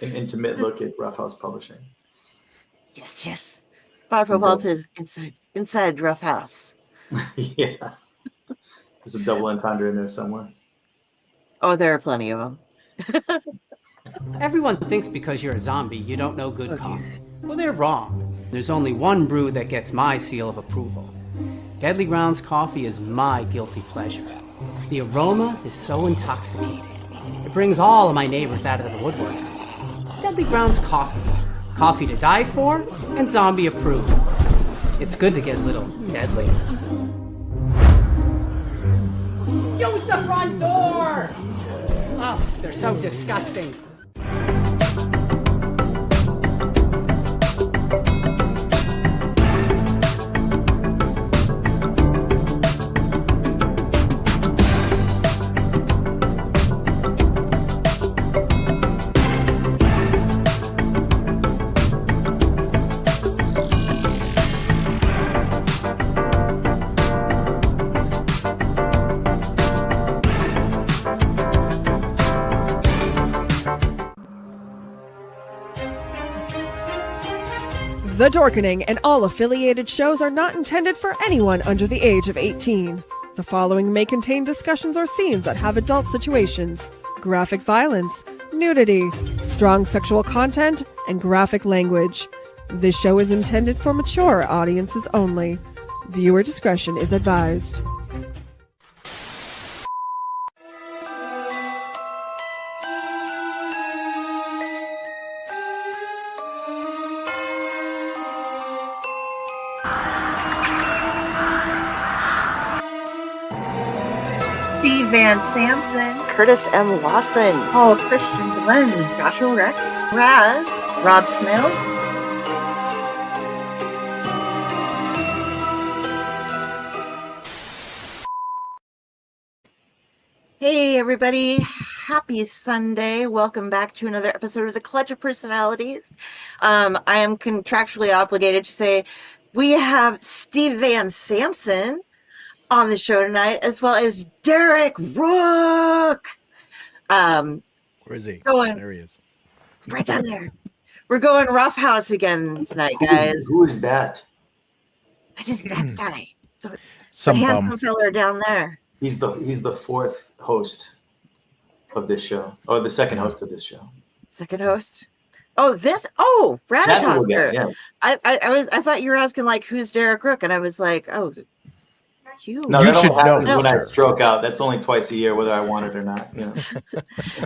an intimate look at Rough House Publishing. Yes. Barbara Walters inside Rough House. Yeah. There's a double entendre in there somewhere. Oh, there are plenty of them. Everyone thinks because you're a zombie, you don't know good coffee. Well, they're wrong. There's only one brew that gets my seal of approval. Deadly Grounds coffee is my guilty pleasure. The aroma is so intoxicating. It brings all of my neighbors out of the woodwork. Deadly Grounds coffee. Coffee to die for and zombie approved. It's good to get a little deadly. Use the front door! Oh, they're so disgusting. The Dorkening and all affiliated shows are not intended for anyone under the age of 18. The following may contain discussions or scenes that have adult situations, graphic violence, nudity, strong sexual content, and graphic language. This show is intended for mature audiences only. Viewer discretion is advised. Steve Van Samson, Curtis M. Lawson, Paul Christian Glenn, Joshua Rex, Raz, Rob Smills. Hey, everybody. Happy Sunday. Welcome back to another episode of the Clutch of Personalities. I am contractually obligated to say we have Steve Van Samson on the show tonight, as well as Derek Rook. Where is he? There he is. Right down there. We're going Rough House again tonight, guys. Who is that? That is that guy. Some the bum. handsome fella down there. He's the fourth host of this show. Oh, the second host of this show. Second host. Oh, Ratatosker. Yeah. I thought you were asking like who's Derek Rook, and I was like, oh, you. No, You that should only happens know, when I sir. stroke out. That's only twice a year, whether I want it or not. You know.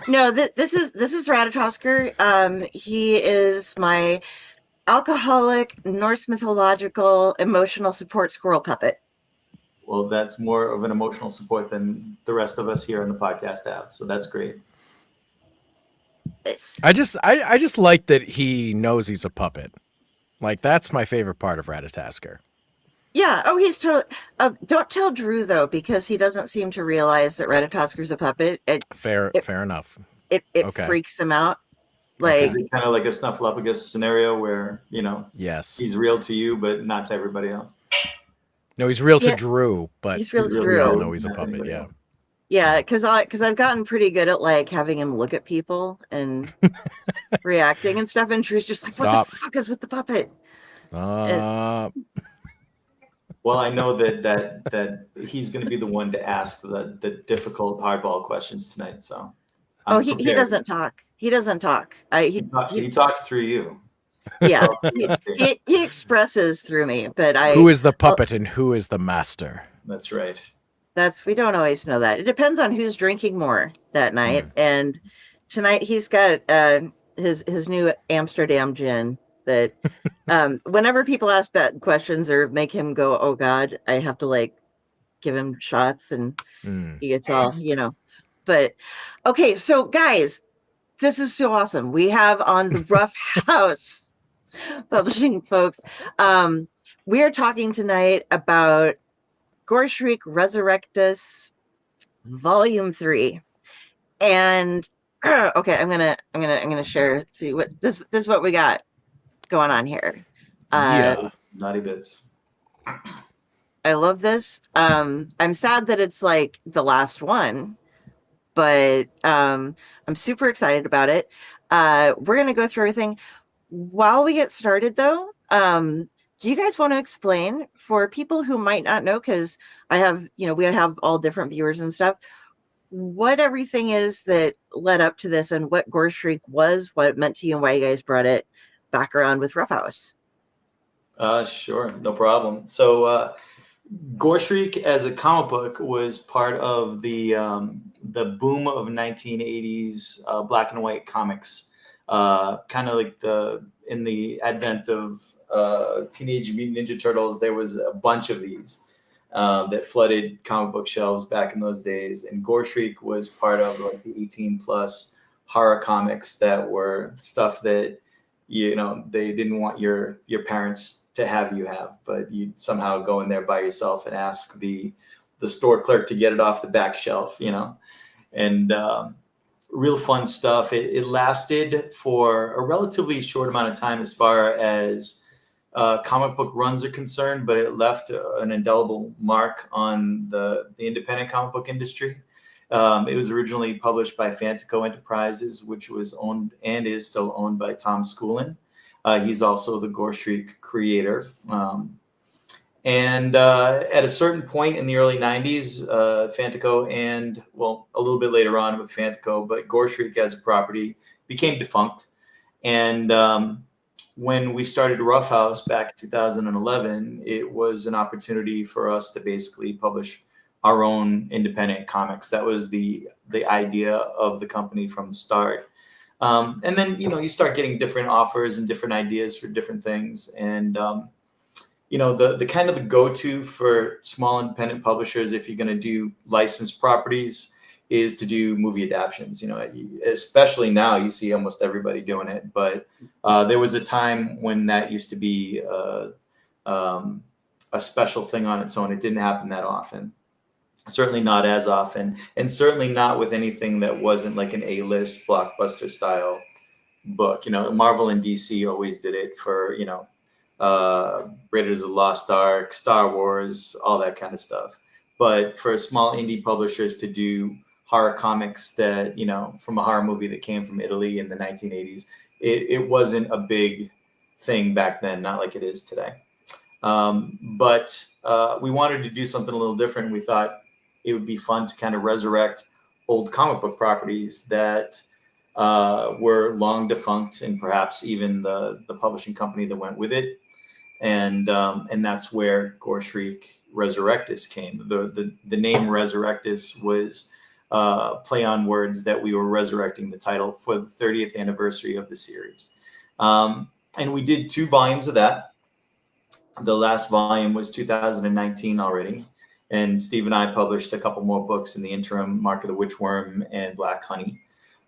No, this is Ratatosker. He is my alcoholic Norse mythological emotional support squirrel puppet. Well, that's more of an emotional support than the rest of us here on the podcast have. So that's great. I just like that he knows he's a puppet. Like, that's my favorite part of Ratatasker. Yeah. Oh, he's totally. Don't tell Drew though, because he doesn't seem to realize that Ratatasker's a puppet. Fair enough. It Okay. freaks him out. Like, Is it kind of like a Snuffleupagus scenario where, Yes. he's real to you, but not to everybody else? No, he's real to Yeah. Drew, but he's real to real Drew. we all Drew. know he's a Not puppet. anybody Yeah. else. Yeah, because I've gotten pretty good at like having him look at people and reacting and stuff, and Drew's just like, Stop. "What the fuck is with the puppet?" Stop. Well, I know that he's going to be the one to ask the difficult hardball questions tonight. So, I'm He prepared. doesn't talk. He doesn't talk. He talks through you. Yeah, So, he expresses through me, but Who is the puppet and who is the master? that's right. we don't always know that. It depends on who's drinking more that night. And tonight he's got his new Amsterdam gin that whenever people ask bad questions or make him go, "Oh God," I have to like give him shots, and he gets all, But okay, so guys, this is so awesome. We have on the Rough House Publishing folks. We are talking tonight about Gore Shriek Ressurectus Volume 3. And okay, I'm gonna share. See what this is what we got going on here. Naughty bits. I love this. I'm sad that it's like the last one, but I'm super excited about it. We're going to go through everything. While we get started, though, do you guys want to explain for people who might not know, because I have, we have all different viewers and stuff, what everything is that led up to this and what Gore Shriek was, what it meant to you, and why you guys brought it back around with Rough House? Sure, no problem. So Gore Shriek as a comic book was part of the boom of 1980s black and white comics, kind of like in the advent of Teenage Mutant Ninja Turtles. There was a bunch of these that flooded comic book shelves back in those days, and Gore Shriek was part of like the 18 plus horror comics that were stuff that they didn't want your parents to have, but you'd somehow go in there by yourself and ask the store clerk to get it off the back shelf, and real fun stuff. It lasted for a relatively short amount of time as far as comic book runs are concerned, but it left an indelible mark on the independent comic book industry. It was originally published by Fantico Enterprises, which was owned and is still owned by Tom Schoolin. He's also the Gore Shriek creator. And at a certain point in the early 90s, Fantico and, a little bit later on with Fantico, but Gore Shriek as a property became defunct. And when we started Rough House back in 2011, it was an opportunity for us to basically publish our own independent comics. That was the idea of the company from the start. And then, you start getting different offers and different ideas for different things. And, the kind of the go-to for small independent publishers, if you're going to do licensed properties, is to do movie adaptions. Especially now, you see almost everybody doing it. But there was a time when that used to be a special thing on its own. It didn't happen that often. Certainly not as often, and certainly not with anything that wasn't like an A-list blockbuster style book. Marvel and DC always did it for, Raiders of the Lost Ark, Star Wars, all that kind of stuff. But for small indie publishers to do horror comics that, from a horror movie that came from Italy in the 1980s, it wasn't a big thing back then, not like it is today. But we wanted to do something a little different. We thought it would be fun to kind of resurrect old comic book properties that were long defunct, and perhaps even the publishing company that went with it. And that's where Gore Shriek Ressurectus came. The name Ressurectus was play on words that we were resurrecting the title for the 30th anniversary of the series. And we did 2 volumes of that. The last volume was 2019 already. And Steve and I published a couple more books in the interim, Mark of the Witchworm and Black Honey.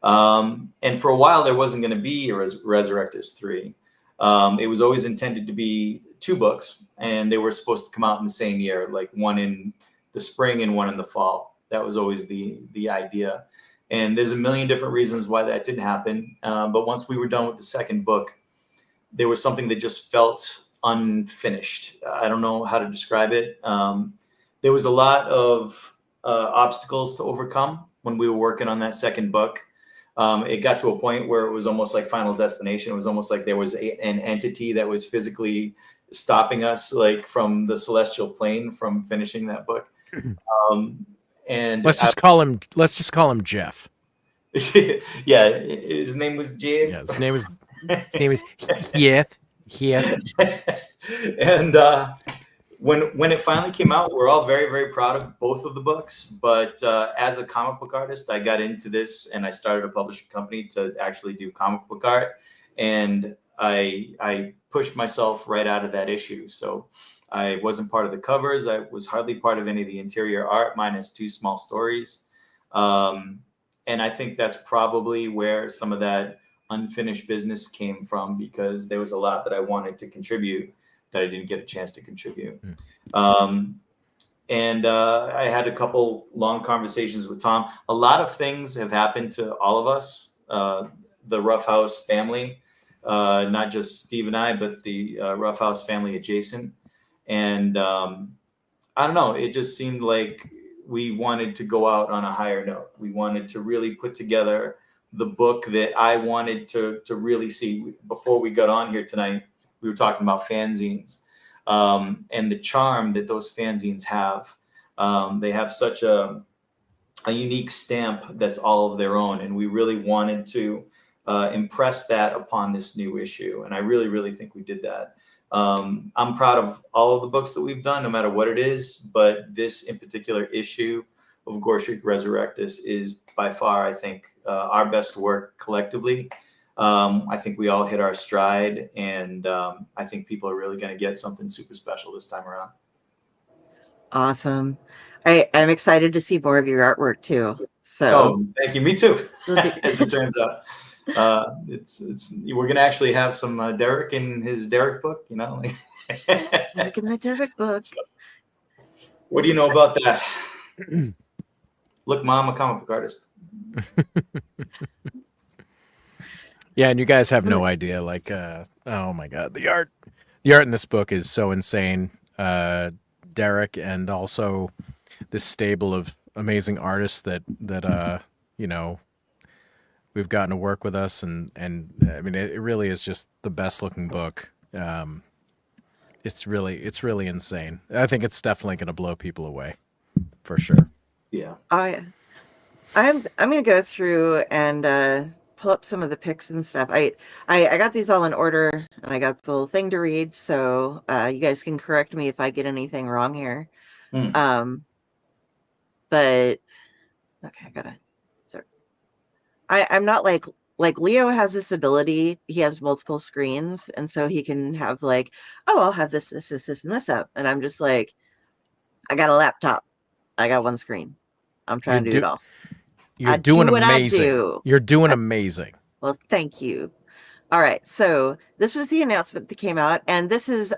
And for a while, there wasn't going to be a Ressurectus 3. It was always intended to be 2 books, and they were supposed to come out in the same year, like one in the spring and one in the fall. That was always the idea. And there's a million different reasons why that didn't happen. But once we were done with the second book, there was something that just felt unfinished. I don't know how to describe it. There was a lot of obstacles to overcome when we were working on that second book. It got to a point where it was almost like Final Destination. It was almost like there was an entity that was physically stopping us, like from the celestial plane, from finishing that book. And let's just call him Jeff. Yeah, his name was Jeff. Yeah, his name is Jeff. And when it finally came out, we're all very, very proud of both of the books. But as a comic book artist, I got into this and I started a publishing company to actually do comic book art. And I pushed myself right out of that issue. So I wasn't part of the covers. I was hardly part of any of the interior art, minus 2 small stories. And I think that's probably where some of that unfinished business came from, because there was a lot that I wanted to contribute that I didn't get a chance to contribute. And I had a couple long conversations with Tom. A lot of things have happened to all of us, the Rough House family, not just Steve and I, but the Rough House family adjacent. And I don't know, it just seemed like we wanted to go out on a higher note. We wanted to really put together the book that I wanted to really see. Before we got on here tonight, we were talking about fanzines, and the charm that those fanzines have. They have such a unique stamp that's all of their own, and we really wanted to impress that upon this new issue, and I really, really think we did that. I'm proud of all of the books that we've done, no matter what it is, but this in particular issue of Gore Shriek Ressurectus is by far, I think, our best work collectively. I think we all hit our stride, and I think people are really going to get something super special this time around. Awesome. I'm excited to see more of your artwork too. So thank you. Me too. As it turns out, we're gonna actually have some Derek in his Derek book. You know, Derek in the Derek book. So, what do you know about that? Look, Mom, a comic book artist. Yeah, and you guys have no idea. Like, oh my God, the art in this book is so insane. Derek, and also this stable of amazing artists that you know, we've gotten to work with us, and I mean, it really is just the best looking book. It's really insane. I think it's definitely going to blow people away, for sure. Yeah. I'm gonna go through and pull up some of the pics and stuff. I got these all in order, and I got the little thing to read, so you guys can correct me if I get anything wrong here. But okay, I gotta. So I'm not like Leo has this ability. He has multiple screens, and so he can have like, oh, I'll have this, and this up, and I'm just like, I got a laptop, I got one screen. I'm trying to do it all. You're doing amazing. You're doing amazing. Well, thank you. All right. So this was the announcement that came out, and this is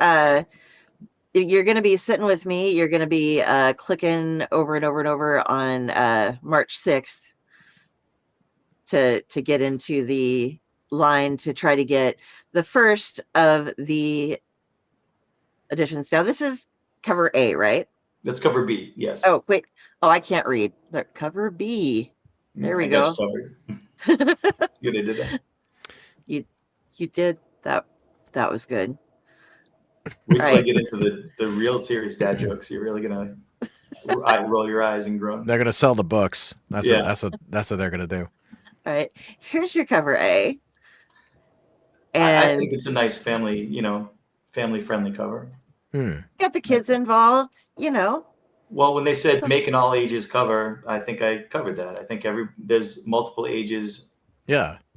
you're going to be sitting with me. You're going to be clicking over and over and over on March 6th to get into the line to try to get the first of the editions. Now, this is cover A, right? That's cover B. Yes. Oh, wait. Oh, I can't read. Cover B. There we go. It's good I did that. You did that. That was good. Wait till I get into the real serious dad jokes. You're really gonna roll your eyes and groan. They're gonna sell the books. That's what they're gonna do. All right. Here's your cover A. And I think it's a nice family friendly cover. Got the kids involved, you know. Well, when they said make an all ages cover, I think I covered that. I think there's multiple ages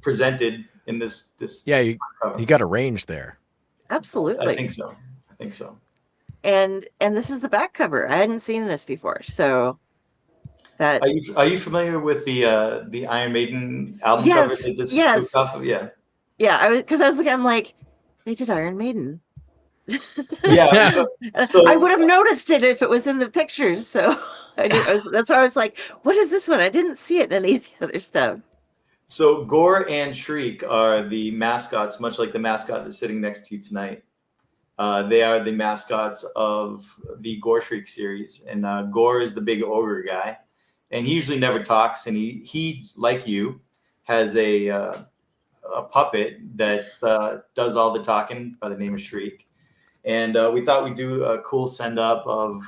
presented in this Yeah, you got a range there. Absolutely. I think so. And this is the back cover. I hadn't seen this before. So that Are you familiar with the Iron Maiden album cover that this is spoofed off of? Yeah. Yeah, I was looking, I'm like, they did Iron Maiden. Yeah, so I would have noticed it if it was in the pictures. So that's why I was like, what is this one? I didn't see it in any of the other stuff. So Gore and Shriek are the mascots, much like the mascot that's sitting next to you tonight. They are the mascots of the Gore Shriek series, and Gore is the big ogre guy, and he usually never talks. And he like you has a puppet that does all the talking by the name of Shriek. And we thought we'd do a cool send up of,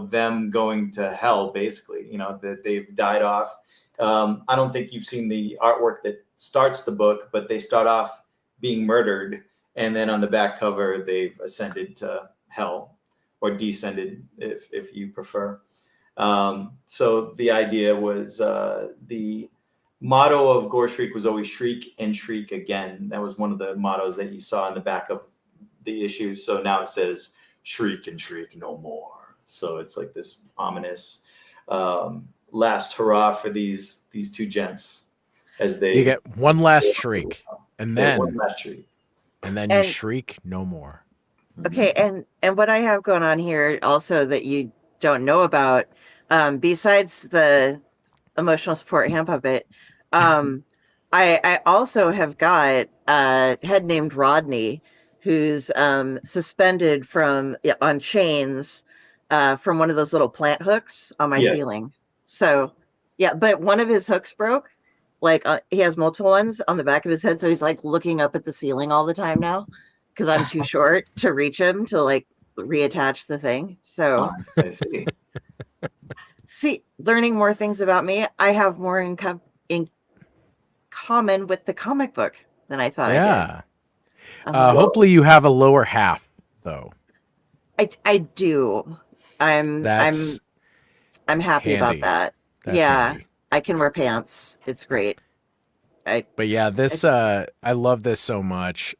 them going to hell, basically, that they've died off. I don't think you've seen the artwork that starts the book, but they start off being murdered. And then on the back cover, they've ascended to hell, or descended, if you prefer. So the idea was the motto of Gore Shriek was always shriek and shriek again. That was one of the mottos that you saw in the back of the issues. So now it says shriek and shriek no more. So it's like this ominous last hurrah for these two gents as you get one last shriek, and then one last shriek, and then you shriek no more. Okay, and what I have going on here also that you don't know about, besides the emotional support hand puppet, I also have got a head named Rodney, who's suspended on chains from one of those little plant hooks on my ceiling. So, yeah, but one of his hooks broke, like he has multiple ones on the back of his head, so he's like looking up at the ceiling all the time now because I'm too short to reach him to like reattach the thing. So I see. see, learning more things about me, I have more in common with the comic book than I thought I Yeah. did. Hopefully you have a lower half, though. I do. That's I'm happy handy. about that. That's yeah, handy. I can wear pants. It's great. But yeah, this I love this so much.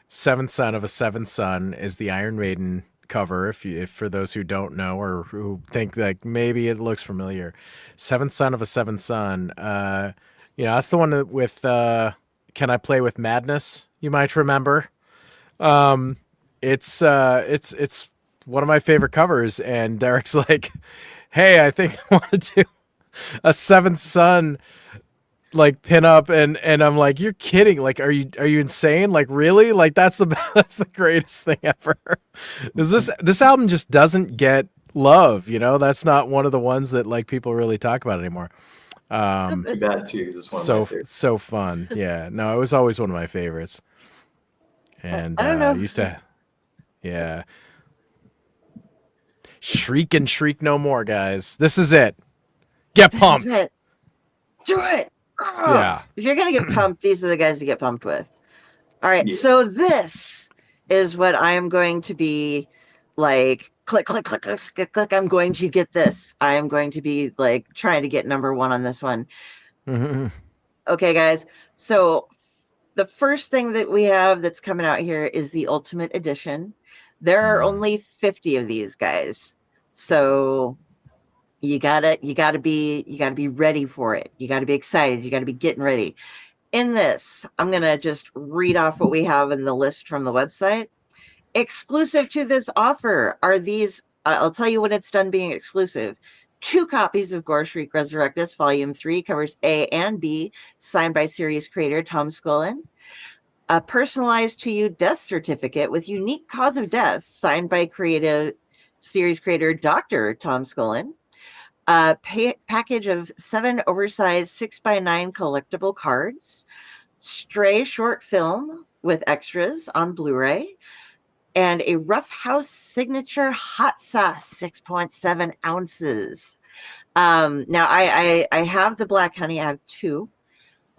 Seventh Son of a Seventh Son is the Iron Maiden cover. If for those who don't know or who think like maybe it looks familiar, Seventh Son of a Seventh Son. That's the one with Can I Play with Madness? You might remember. It's one of my favorite covers, and Derek's like, "Hey, I think I want to do a Seventh Son like pin up," and I'm like, "You're kidding? Like, are you insane? Like, really? Like, that's the greatest thing ever." This album just doesn't get love, That's not one of the ones that like people really talk about anymore. Too bad too, because it's one of my favorites. So fun. Yeah, no, it was always one of my favorites. And I don't know. Used to, yeah. Shriek and shriek no more, guys. This is it. Get pumped. This is it. Do it. Oh, yeah. If you're gonna get pumped, these are the guys to get pumped with. All right. Yeah. So this is what I am going to be like. Click, click, click, click, click, click. I'm going to get this. I am going to be like trying to get number one on this one. Mm-hmm. Okay, guys. So the first thing that we have that's coming out here is the Ultimate Edition. There are only 50 of these guys. So you gotta be ready for it. You gotta be excited. You gotta be getting ready. In this, I'm gonna just read off what we have in the list from the website. Exclusive to this offer are these. I'll tell you when it's done being exclusive. 2 copies of Gore Shriek Ressurectus Volume 3, covers A and B, signed by series creator Tom Scullin. A personalized to you death certificate with unique cause of death, signed by series creator Dr. Tom Scullin. A package of 7 oversized 6x9 collectible cards. Stray short film with extras on Blu-ray. And a Rough House signature hot sauce, 6.7 ounces. Now I have the black honey. I have 2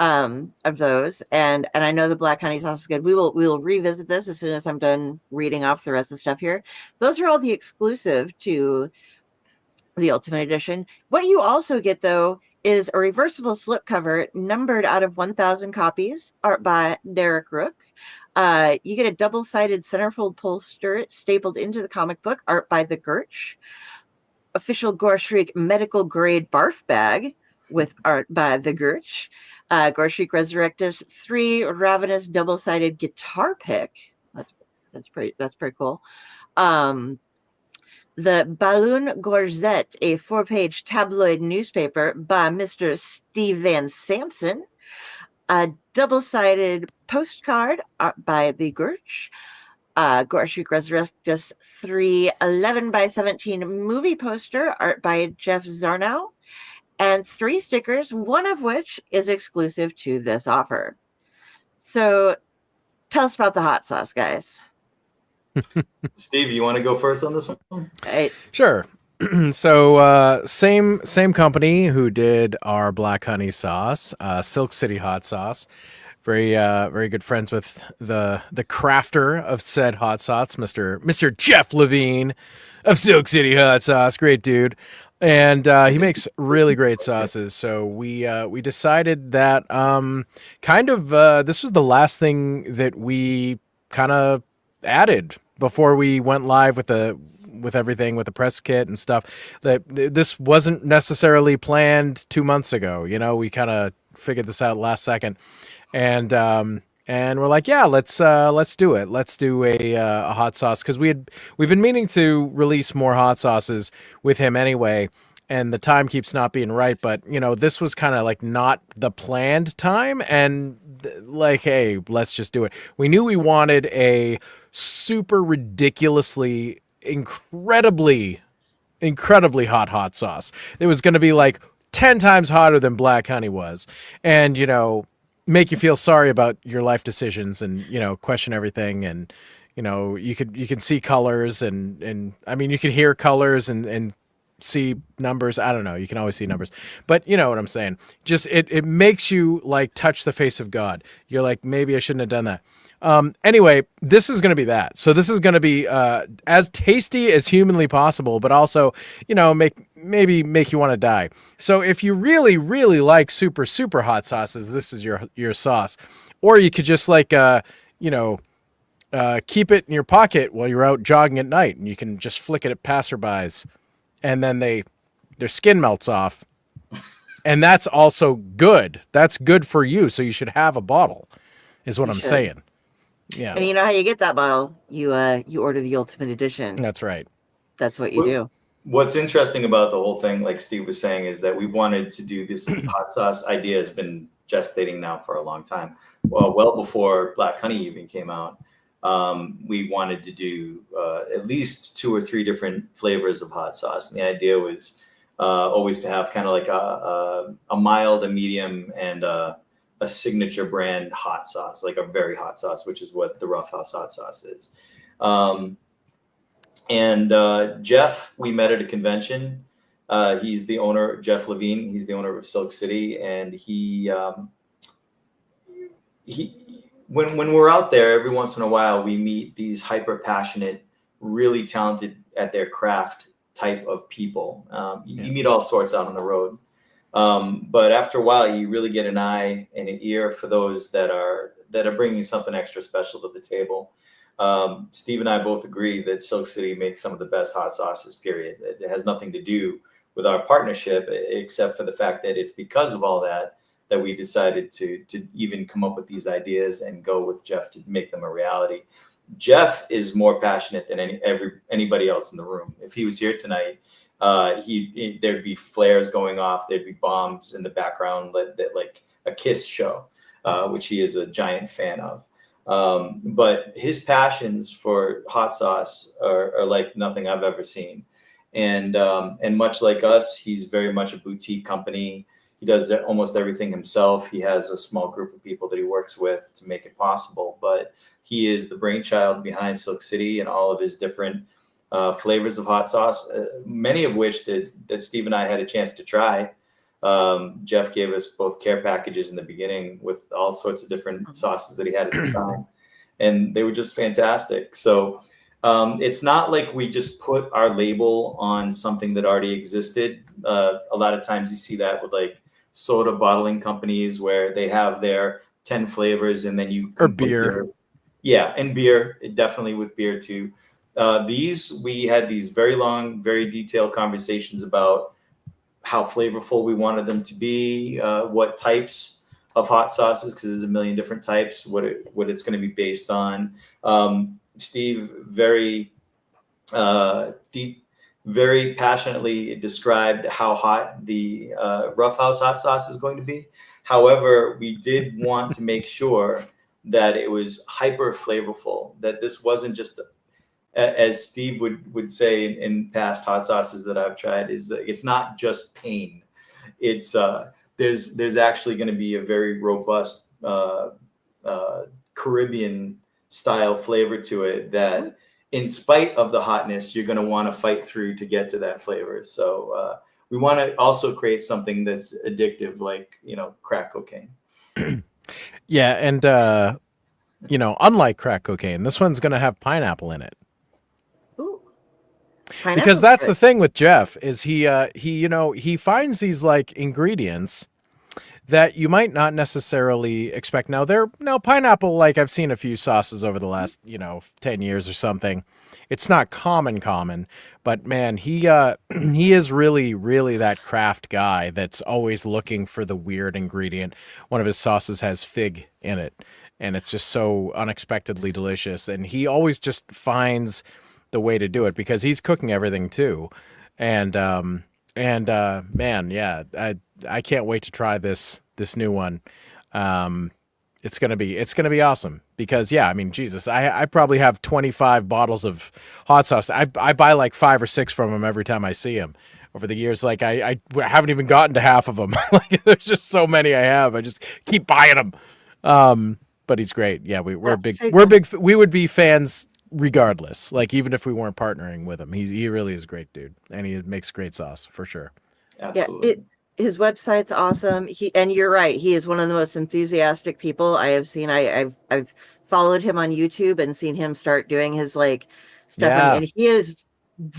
of those, and I know the black honey sauce is good. We will revisit this as soon as I'm done reading off the rest of the stuff here. Those are all the exclusive to the Ultimate Edition. What you also get, though, is a reversible slipcover numbered out of 1,000 copies, art by Derek Rook. You get a double-sided centerfold poster stapled into the comic book, art by the Gurch. Official Gore Shriek medical grade barf bag with art by the Gurch. Gore Shriek Ressurectus 3 ravenous double-sided guitar pick. That's pretty cool. The Balloon Gazette, a 4-page tabloid newspaper by Mr. Steven Samson. A double-sided postcard by the Gurch. Gore Shriek Ressurectus 3 11x17 movie poster, art by Jeff Zarnow. And 3 stickers, one of which is exclusive to this offer. So tell us about the hot sauce, guys. Steve, you want to go first on this one? Sure. So same company who did our black honey sauce, Silk City hot sauce. Very good friends with the crafter of said hot sauce, Mr. Jeff Levine of Silk City hot sauce. Great dude. And he makes really great sauces. So we decided that this was the last thing that we kind of added before we went live with everything, with the press kit and stuff. That this wasn't necessarily planned 2 months ago. We kind of figured this out last second, and we're like, yeah, let's do it. Let's do a hot sauce, because we've been meaning to release more hot sauces with him anyway, and the time keeps not being right. But this was kind of like not the planned time, and like, hey, let's just do it. We knew we wanted a super ridiculously incredibly hot sauce. It was going to be like 10 times hotter than black honey was, and make you feel sorry about your life decisions, and question everything. And you can see colors, and I mean, you can hear colors and see numbers. I don't know, you can always see numbers, but you know what I'm saying. Just it makes you like touch the face of God. You're like, maybe I shouldn't have done that. Anyway, this is going to be that. So this is going to be as tasty as humanly possible, but also, maybe make you want to die. So if you really, really like super, super hot sauces, this is your sauce. Or you could just like, keep it in your pocket while you're out jogging at night, and you can just flick it at passerbys, and then their skin melts off. And that's also good. That's good for you. So you should have a bottle, is what I'm saying. Yeah. And you know how you get that bottle? You order the Ultimate Edition. That's right. That's what you do. What's interesting about the whole thing, like Steve was saying, is that we wanted to do this hot sauce idea has been gestating now for a long time. Well before Black Honey even came out. We wanted to do at least 2 or 3 different flavors of hot sauce. And the idea was always to have kind of like a mild, a medium, and a signature brand hot sauce, like a very hot sauce, which is what the Rough House hot sauce is. Jeff, we met at a convention. He's the owner, Jeff Levine. He's the owner of Silk City, and he when we're out there, every once in a while, we meet these hyper passionate, really talented at their craft type of people. You meet all sorts out on the road. But after a while, you really get an eye and an ear for those that are bringing something extra special to the table. Steve and I both agree that Silk City makes some of the best hot sauces, period. It has nothing to do with our partnership, except for the fact that it's because of all that we decided to even come up with these ideas and go with Jeff to make them a reality. Jeff is more passionate than anybody else in the room. If he was here tonight, there'd be flares going off, there'd be bombs in the background, that like a Kiss show, which he is a giant fan of. But his passions for hot sauce are like nothing I've ever seen. And much like us, he's very much a boutique company. He does almost everything himself. He has a small group of people that he works with to make it possible, but he is the brainchild behind Silk City and all of his different flavors of hot sauce, many of which that Steve and I had a chance to try. Jeff gave us both care packages in the beginning with all sorts of different sauces that he had at the time, and they were just fantastic. So it's not like we just put our label on something that already existed. A lot of times you see that with like soda bottling companies where they have their 10 flavors and then you or beer. Yeah, and beer, definitely with beer too. We had these very long, very detailed conversations about how flavorful we wanted them to be, what types of hot sauces, because there's a million different types, what it's going to be based on. Steve very passionately described how hot the Rough House hot sauce is going to be. However, we did want to make sure that it was hyper flavorful, that this wasn't just as Steve would say in past hot sauces that I've tried, is that it's not just pain. It's there's actually going to be a very robust Caribbean style flavor to it that, in spite of the hotness, you're going to want to fight through to get to that flavor. So we want to also create something that's addictive, like crack cocaine. Yeah, and unlike crack cocaine, this one's going to have pineapple in it. Because that's the thing with Jeff is he finds these like ingredients that you might not necessarily expect. Now pineapple, like I've seen a few sauces over the last 10 years or something. It's not common, but man, he is really, really that craft guy that's always looking for the weird ingredient. One of his sauces has fig in it, and it's just so unexpectedly delicious. And he always just finds the way to do it because he's cooking everything too. And man, yeah, I can't wait to try this new one. It's gonna be awesome because I mean, Jesus, I probably have 25 bottles of hot sauce. I buy like 5 or 6 from him every time I see him. over the years. Like I haven't even gotten to half of them. Like there's just so many I have. I just keep buying them. But he's great. Yeah, we would be fans regardless. Like even if we weren't partnering with him, he really is a great dude, and he makes great sauce for sure. Absolutely. His website's awesome. And you're right. He is one of the most enthusiastic people I have seen. I've followed him on YouTube and seen him start doing his like stuff, and he is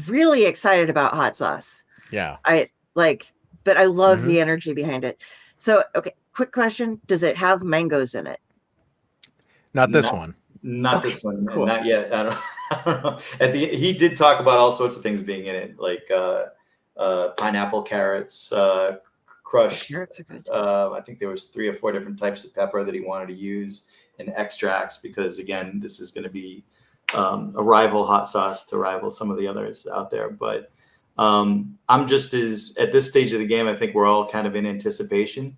really excited about hot sauce. Yeah. But I love the energy behind it. So, okay, quick question: does it have mangoes in it? Not this one. Not this one. Cool. Not yet. I don't know. He did talk about all sorts of things being in it, like pineapple, carrots, crushed. Carrots are good. I think there was 3 or 4 different types of pepper that he wanted to use, and extracts, because again, this is going to be a rival hot sauce to rival some of the others out there. But I'm just at this stage of the game, I think we're all kind of in anticipation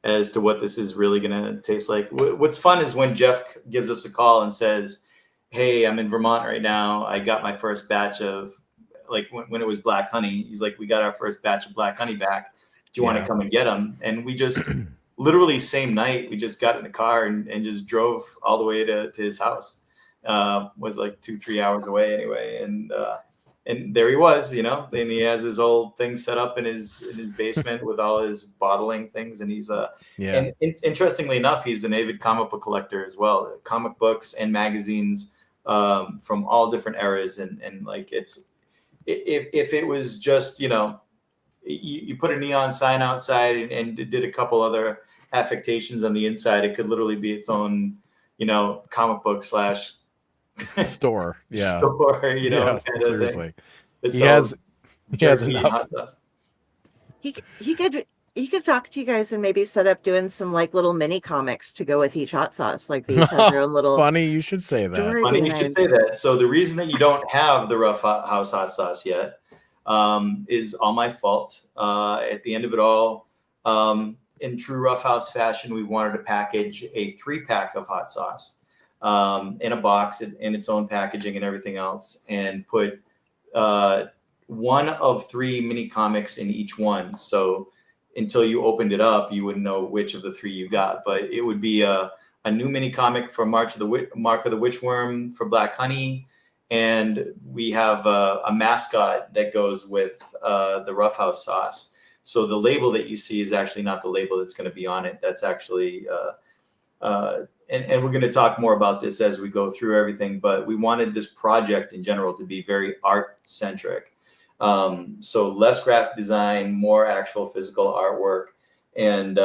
as to what this is really going to taste like. What's fun is when Jeff gives us a call and says, hey, I'm in Vermont right now. I got my first batch of, like when it was black honey, he's like, we got our first batch of black honey back. Do you want to come and get them? And we just literally same night, we just got in the car and just drove all the way to his house. Was like 2-3 hours away anyway. And there he was, and he has his old thing set up in his basement with all his bottling things. And he's and interestingly enough, he's an avid comic book collector as well, comic books and magazines from all different eras. And like if it was just, you put a neon sign outside and did a couple other affectations on the inside, it could literally be its own, comic book / store. Yeah. Store, seriously. He has jerky enough. hot sauce. He could talk to you guys and maybe set up doing some like little mini comics to go with each hot sauce. Like they each have their own little. Funny you should say that. Funny you should say that. So the reason that you don't have the Rough House hot sauce yet is all my fault. At the end of it all, in true Rough House fashion, we wanted to package a 3-pack of hot sauce in a box in its own packaging and everything else, and put 1 of 3 mini comics in each one. So until you opened it up, you wouldn't know which of the 3 you got. But it would be a new mini comic for Mark of the Witchworm for Black Honey, and we have a mascot that goes with the Rough House sauce. So the label that you see is actually not the label that's going to be on it. That's actually and we're going to talk more about this as we go through everything, but we wanted this project in general to be very art centric. So less graphic design, more actual physical artwork. And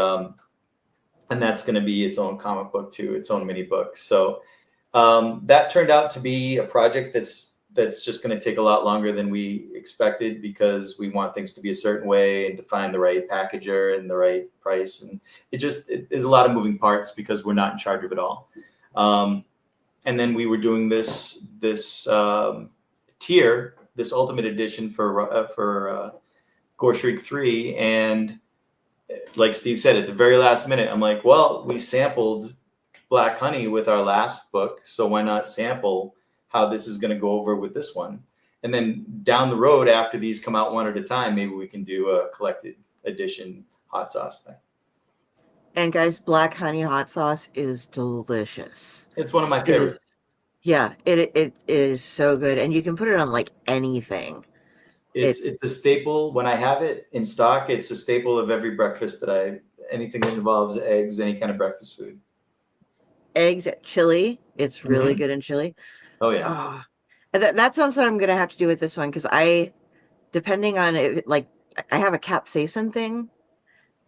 that's going to be its own comic book too, its own mini book. So that turned out to be a project that's just going to take a lot longer than we expected, because we want things to be a certain way and to find the right packager and the right price. And there's a lot of moving parts because we're not in charge of it all. And then we were doing this tier, this ultimate edition for Gore Shriek 3. And like Steve said, at the very last minute, I'm like, well, we sampled Black Honey with our last book, so why not sample how this is going to go over with this one? And then down the road, after these come out one at a time, maybe we can do a collected edition hot sauce thing. And guys, Black Honey hot sauce is delicious. It's one of my favorites. It is so good, and you can put it on like anything. It's a staple when I have it in stock. It's a staple of every breakfast anything that involves eggs, any kind of breakfast food. Eggs, chili. It's really good in chili. Oh yeah. That's also what I'm gonna have to do with this one, because depending on it, like I have a capsaicin thing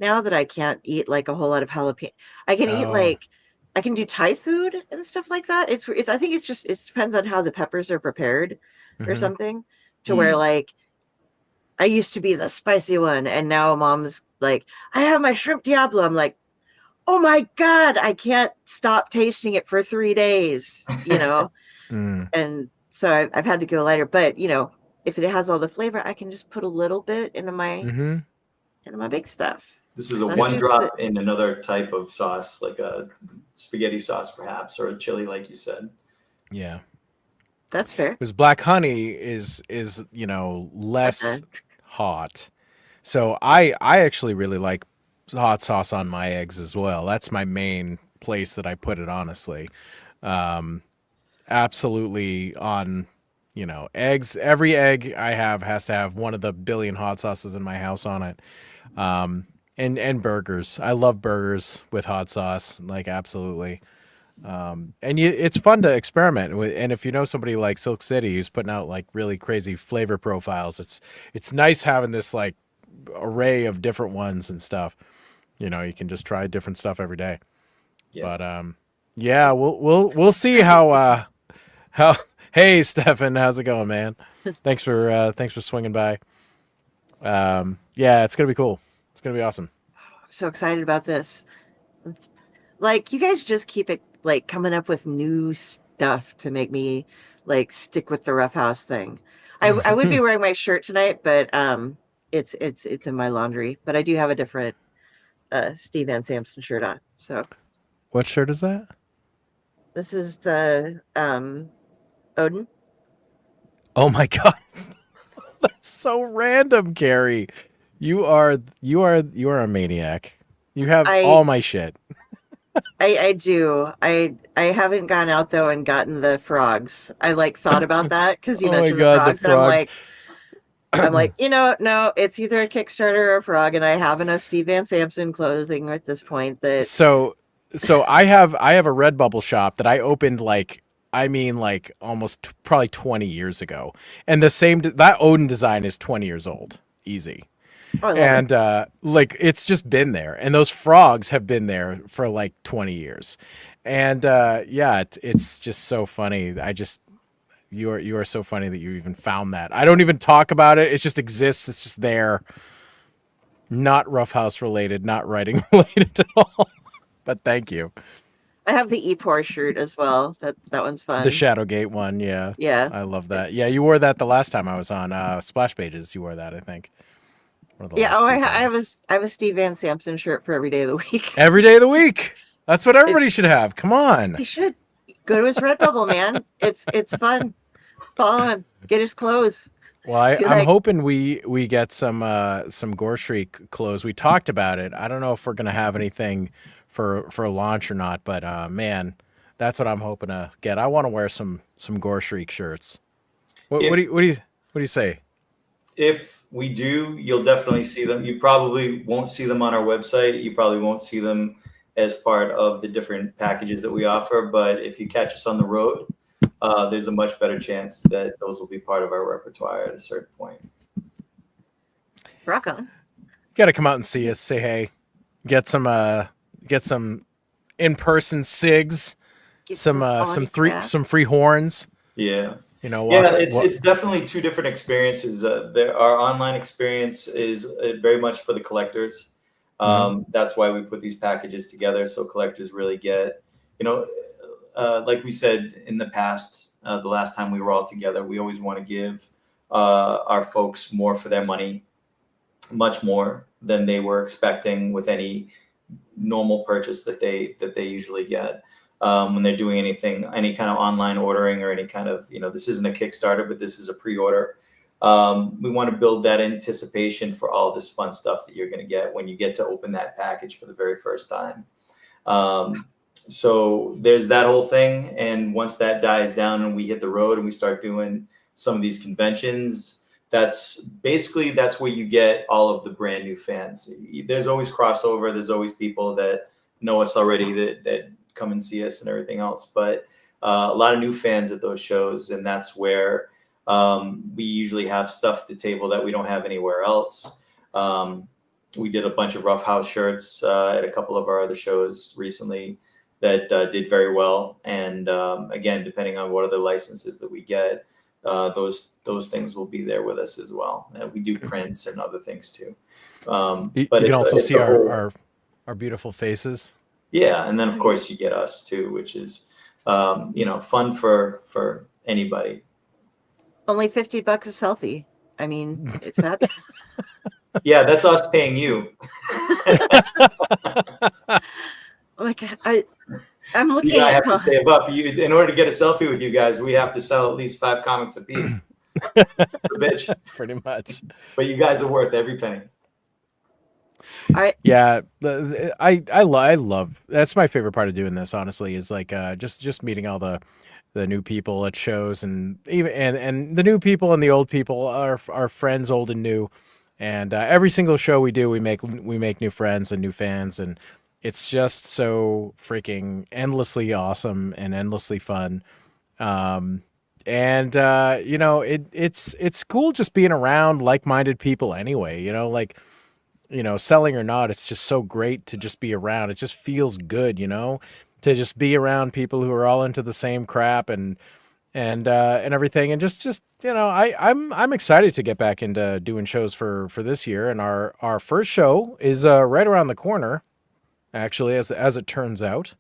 now that I can't eat like a whole lot of jalapeno. I can eat I can do Thai food and stuff like that. I think it depends on how the peppers are prepared or something, to where like I used to be the spicy one, and now Mom's like, I have my shrimp Diablo. I'm like, oh my God, I can't stop tasting it for 3 days, And so I've had to go lighter, but if it has all the flavor, I can just put a little bit into my big stuff. This is a one drop in another type of sauce, like a spaghetti sauce perhaps, or a chili, like you said. Yeah. That's fair. Because Black Honey is less hot. So I actually really like hot sauce on my eggs as well. That's my main place that I put it, honestly. Absolutely on, eggs. Every egg I have has to have one of the billion hot sauces in my house on it. And burgers. I love burgers with hot sauce, like absolutely. It's fun to experiment with. And if you know somebody like Silk City who's putting out like really crazy flavor profiles, it's nice having this like array of different ones and stuff. You can just try different stuff every day. Yeah. But yeah, we'll see how. Hey Stefan, how's it going, man? Thanks for swinging by. Yeah, it's gonna be cool. It's gonna be awesome. I'm so excited about this. Like, you guys just keep it like coming up with new stuff to make me like stick with the Rough House thing. I would be wearing my shirt tonight, but it's in my laundry. But I do have a different Steve Van Samson shirt on. So what shirt is that? this is the Odin. Oh my god. That's so random, Carrie. You are a maniac. You have all my shit. I do. I haven't gone out though and gotten the frogs. I like thought about that because you mentioned the frogs. And I'm like, no, it's either a Kickstarter or a frog, and I have enough Steve Van Samson clothing at this point that. So I have a Redbubble shop that I opened almost probably 20 years ago, and that Odin design is 20 years old, easy. Oh, I love it. It's just been there, and those frogs have been there for like 20 years, and yeah, it's just so funny. You are so funny that you even found that. I don't even talk about it. It just exists. It's just there. Not Rough House related, not writing related at all. But thank you. I have the Epor shirt as well. That one's fun. The Shadowgate one, yeah. Yeah. I love that. Yeah, you wore that the last time I was on Splash Pages. You wore that, I think. Yeah, I have a Steve Van Samson shirt for every day of the week. Every day of the week. That's what everybody should have. Come on. He should go to his Redbubble, man. It's fun. Follow him. Get his clothes. Well, I'm hoping we get some Gore Shriek clothes. We talked about it. I don't know if we're gonna have anything for launch or not, but man, that's what I'm hoping to get. I want to wear some Gore Shriek shirts. What do you say? If we do, you'll definitely see them. You probably won't see them on our website. You probably won't see them as part of the different packages that we offer. But if you catch us on the road, there's a much better chance that those will be part of our repertoire at a certain point. Rock on. You got to come out and see us. Say hey. Get some in-person cigs. Some free horns. Yeah. It's definitely two different experiences. Our online experience is very much for the collectors. That's why we put these packages together, so collectors really get, like we said in the past, the last time we were all together, we always want to give our folks more for their money, much more than they were expecting with any normal purchase that they usually get. When they're doing any kind of online ordering or any kind of, this isn't a Kickstarter, but this is a pre-order. We want to build that anticipation for all this fun stuff that you're going to get when you get to open that package for the very first time. So there's that whole thing. And once that dies down and we hit the road and we start doing some of these conventions, that's where you get all of the brand new fans. There's always crossover. There's always people that know us already that come and see us and everything else. But a lot of new fans at those shows. And that's where we usually have stuff at the table that we don't have anywhere else. We did a bunch of Rough House shirts at a couple of our other shows recently that did very well. And again, depending on what other licenses that we get, those things will be there with us as well. And we do prints and other things too. But you can also see our beautiful faces. Yeah, and then of course you get us too, which is fun for anybody. Only $50 a selfie. I mean, it's fabulous. Yeah, that's us paying you. Oh my God, I'm looking. I have to say about you. In order to get a selfie with you guys, we have to sell at least 5 comics a piece. The bitch. Pretty much. But you guys are worth every penny. Yeah, I love that's my favorite part of doing this. Honestly, is like just meeting all the new people at shows, and even and the new people and the old people are friends, old and new. And every single show we do, we make new friends and new fans, and it's just so freaking endlessly awesome and endlessly fun. And you know, it's cool just being around like-minded people anyway. You know, like, you know, selling or not, it's just so great to just be around. It just feels good, you know, to just be around people who are all into the same crap and everything. And just you know, I'm excited to get back into doing shows for this year. And our first show is right around the corner, actually, as it turns out.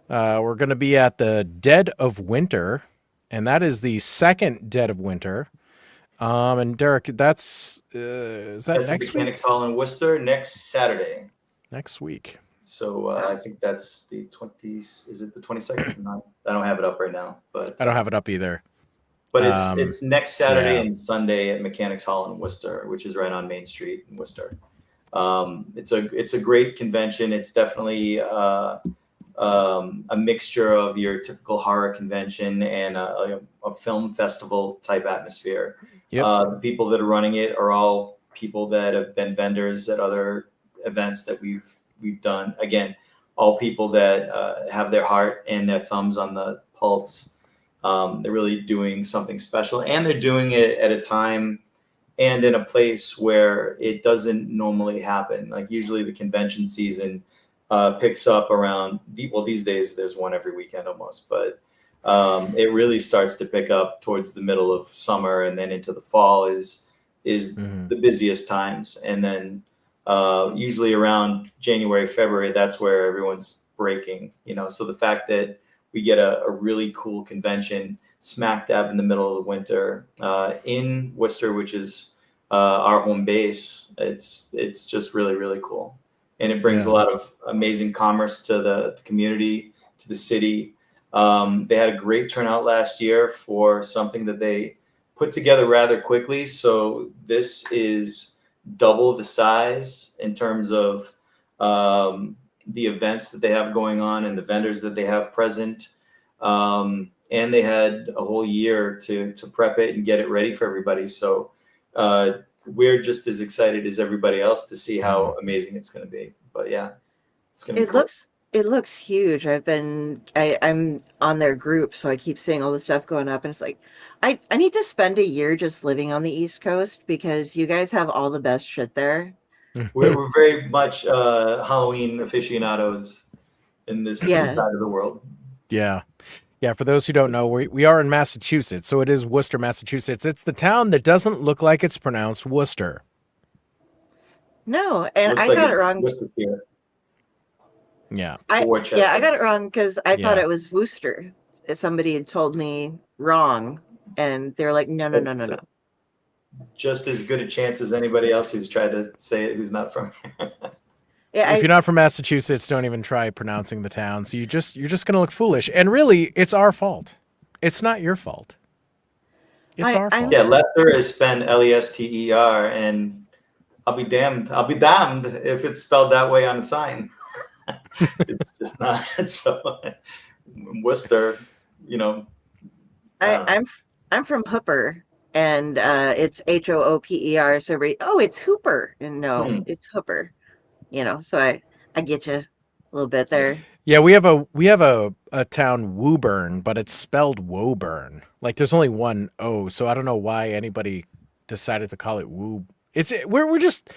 We're going to be at the Dead of Winter, and that is the second Dead of Winter. And Derek, that's is that That's next week? Mechanics Hall in Worcester next Saturday. Next week. So I think that's the 20s. Is it the 22nd? No, I don't have it up right now, but I don't have it up either. But it's next Saturday yeah. and Sunday at Mechanics Hall in Worcester, which is right on Main Street in Worcester. It's a great convention. It's definitely a mixture of your typical horror convention and a film festival type atmosphere. Yep. The people that are running it are all people that have been vendors at other events that we've done. Again, all people that have their heart and their thumbs on the pulse. They're really doing something special, and they're doing it at a time and in a place where it doesn't normally happen. Like usually the convention season picks up around these days there's one every weekend almost, but it really starts to pick up towards the middle of summer, and then into the fall is the busiest times. And then usually around January, February, that's where everyone's breaking, you know. So the fact that we get a really cool convention smack dab in the middle of the winter in Worcester, which is our home base, it's just really, really cool. And it brings a lot of amazing commerce to the community, to the city. They had a great turnout last year for something that they put together rather quickly. So this is double the size in terms of the events that they have going on and the vendors that they have present. And they had a whole year to prep it and get it ready for everybody. So we're just as excited as everybody else to see how amazing it's going to be. But yeah, it's going to be cool. It looks huge. I'm on their group, so I keep seeing all the stuff going up, and it's like, I need to spend a year just living on the East Coast because you guys have all the best shit there. We're very much Halloween aficionados in this side of the world. Yeah. Yeah, for those who don't know, we are in Massachusetts, so it is Worcester, Massachusetts. It's the town that doesn't look like it's pronounced Worcester. No, and I got it wrong. Yeah. I got it wrong because I thought it was Worcester. Somebody had told me wrong, and they were like, no. Just as good a chance as anybody else who's tried to say it who's not from here. Yeah, if you're not from Massachusetts, don't even try pronouncing the town. So you're just going to look foolish. And really, it's our fault. It's not your fault. It's our fault. Yeah, Lester is spelled Lester, and I'll be damned if it's spelled that way on the sign. It's just not. So Worcester, you know. I'm from Hooper, and it's Hooper. So it's Hooper, and no, it's Hooper. You know, so I get you a little bit there. Yeah, we have a town Woburn, but it's spelled Woburn. Like there's only one O, so I don't know why anybody decided to call it Woo. We're just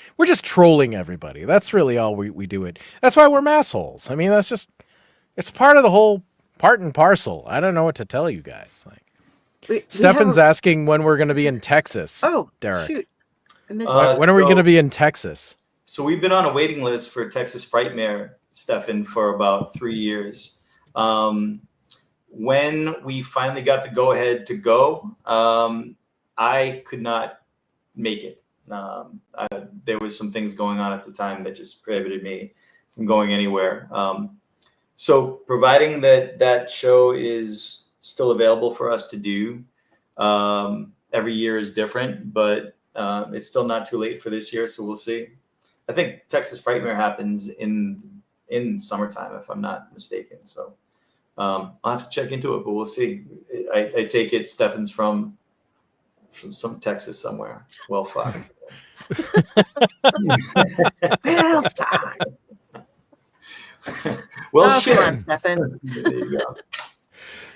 trolling everybody. That's really all we do it. That's why we're massholes. I mean, it's part of the whole part and parcel. I don't know what to tell you guys. Like Stefan's asking when we're going to be in Texas. Oh, Derek. Shoot. When are we going to be in Texas? So we've been on a waiting list for Texas Frightmare, Stefan, for about 3 years. When we finally got the go-ahead to go, I could not make it. There was some things going on at the time that just prohibited me from going anywhere. So providing that show is still available for us to do, Every year is different, but it's still not too late for this year, so we'll see. I think Texas Frightmare happens in summertime, if I'm not mistaken. So I'll have to check into it, but we'll see. I take it Stefan's from some Texas somewhere. Well, fuck. Well, fuck. Well, Oh, shit. come on, Stefan. There you go.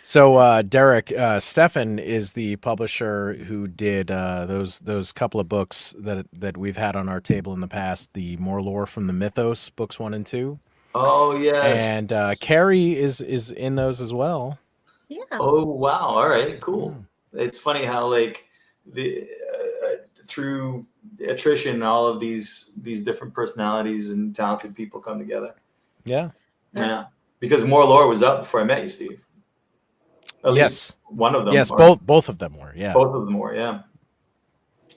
So, Derek, Stefan is the publisher who did those couple of books that we've had on our table in the past, the More Lore from the Mythos, books 1 and 2. Oh, yes. And Carrie is in those as well. Yeah. Oh, wow. All right, cool. It's funny how, like, the through attrition, all of these different personalities and talented people come together. Yeah. Yeah. Because More Lore was up before I met you, Steve. At least one of them. Yes, or both of them were. Yeah. both of them were. Yeah.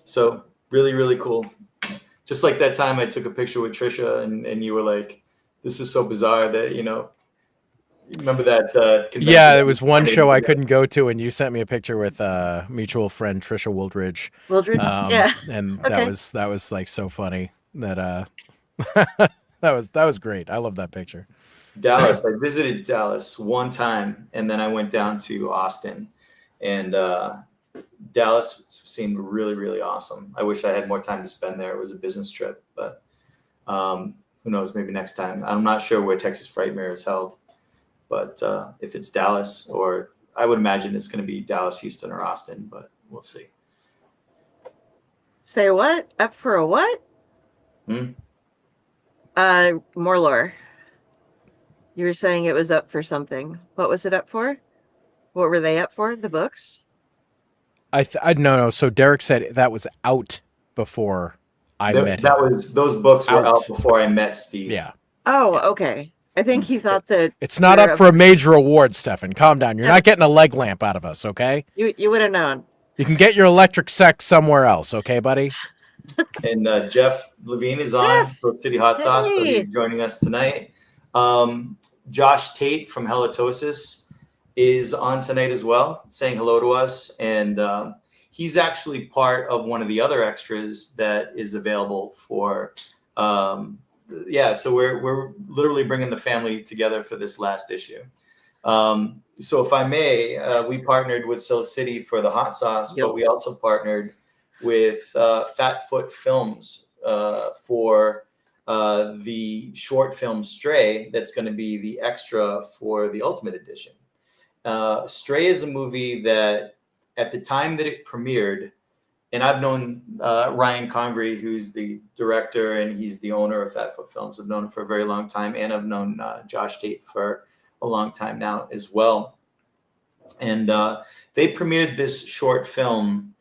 So really, really cool. Just like that time I took a picture with Trisha and you were like, "This is so bizarre that you remember that convention?" Yeah, there was one show I couldn't go to, and you sent me a picture with mutual friend Trisha Wooldridge. Yeah. And Okay. that was like so funny that that was great. I love that picture. Dallas. I visited Dallas one time, and then I went down to Austin, and Dallas seemed really, really awesome. I wish I had more time to spend there. It was a business trip, but who knows? Maybe next time. I'm not sure where Texas Frightmare is held, but if it's Dallas, or I would imagine it's going to be Dallas, Houston, or Austin, but we'll see. Say what? Up for a what? More lore. You were saying it was up for something. What was it up for? What were they up for? The books? No. So Derek said that was out before I met him. Those books were out before I met Steve. Yeah. Oh, okay. I think he thought that It's not up for a major award, Stefan. Calm down. You're not getting a leg lamp out of us, okay? You would have known. You can get your electric sex somewhere else, okay, buddy? And Jeff Levine is on Brook City Hot Sauce, so he's joining us tonight. Josh Tate from Halitosis is on tonight as well, saying hello to us. And he's actually part of one of the other extras that is available for, so we're literally bringing the family together for this last issue. So if I may, we partnered with Silk City for the hot sauce, but we also partnered with Fat Foot Films for the short film Stray. That's going to be the extra for the Ultimate Edition. Stray is a movie that at the time that it premiered, and I've known Ryan Convery, who's the director and he's the owner of Fat Foot Films. I've known him for a very long time, and I've known Josh Tate for a long time now as well. And they premiered this short film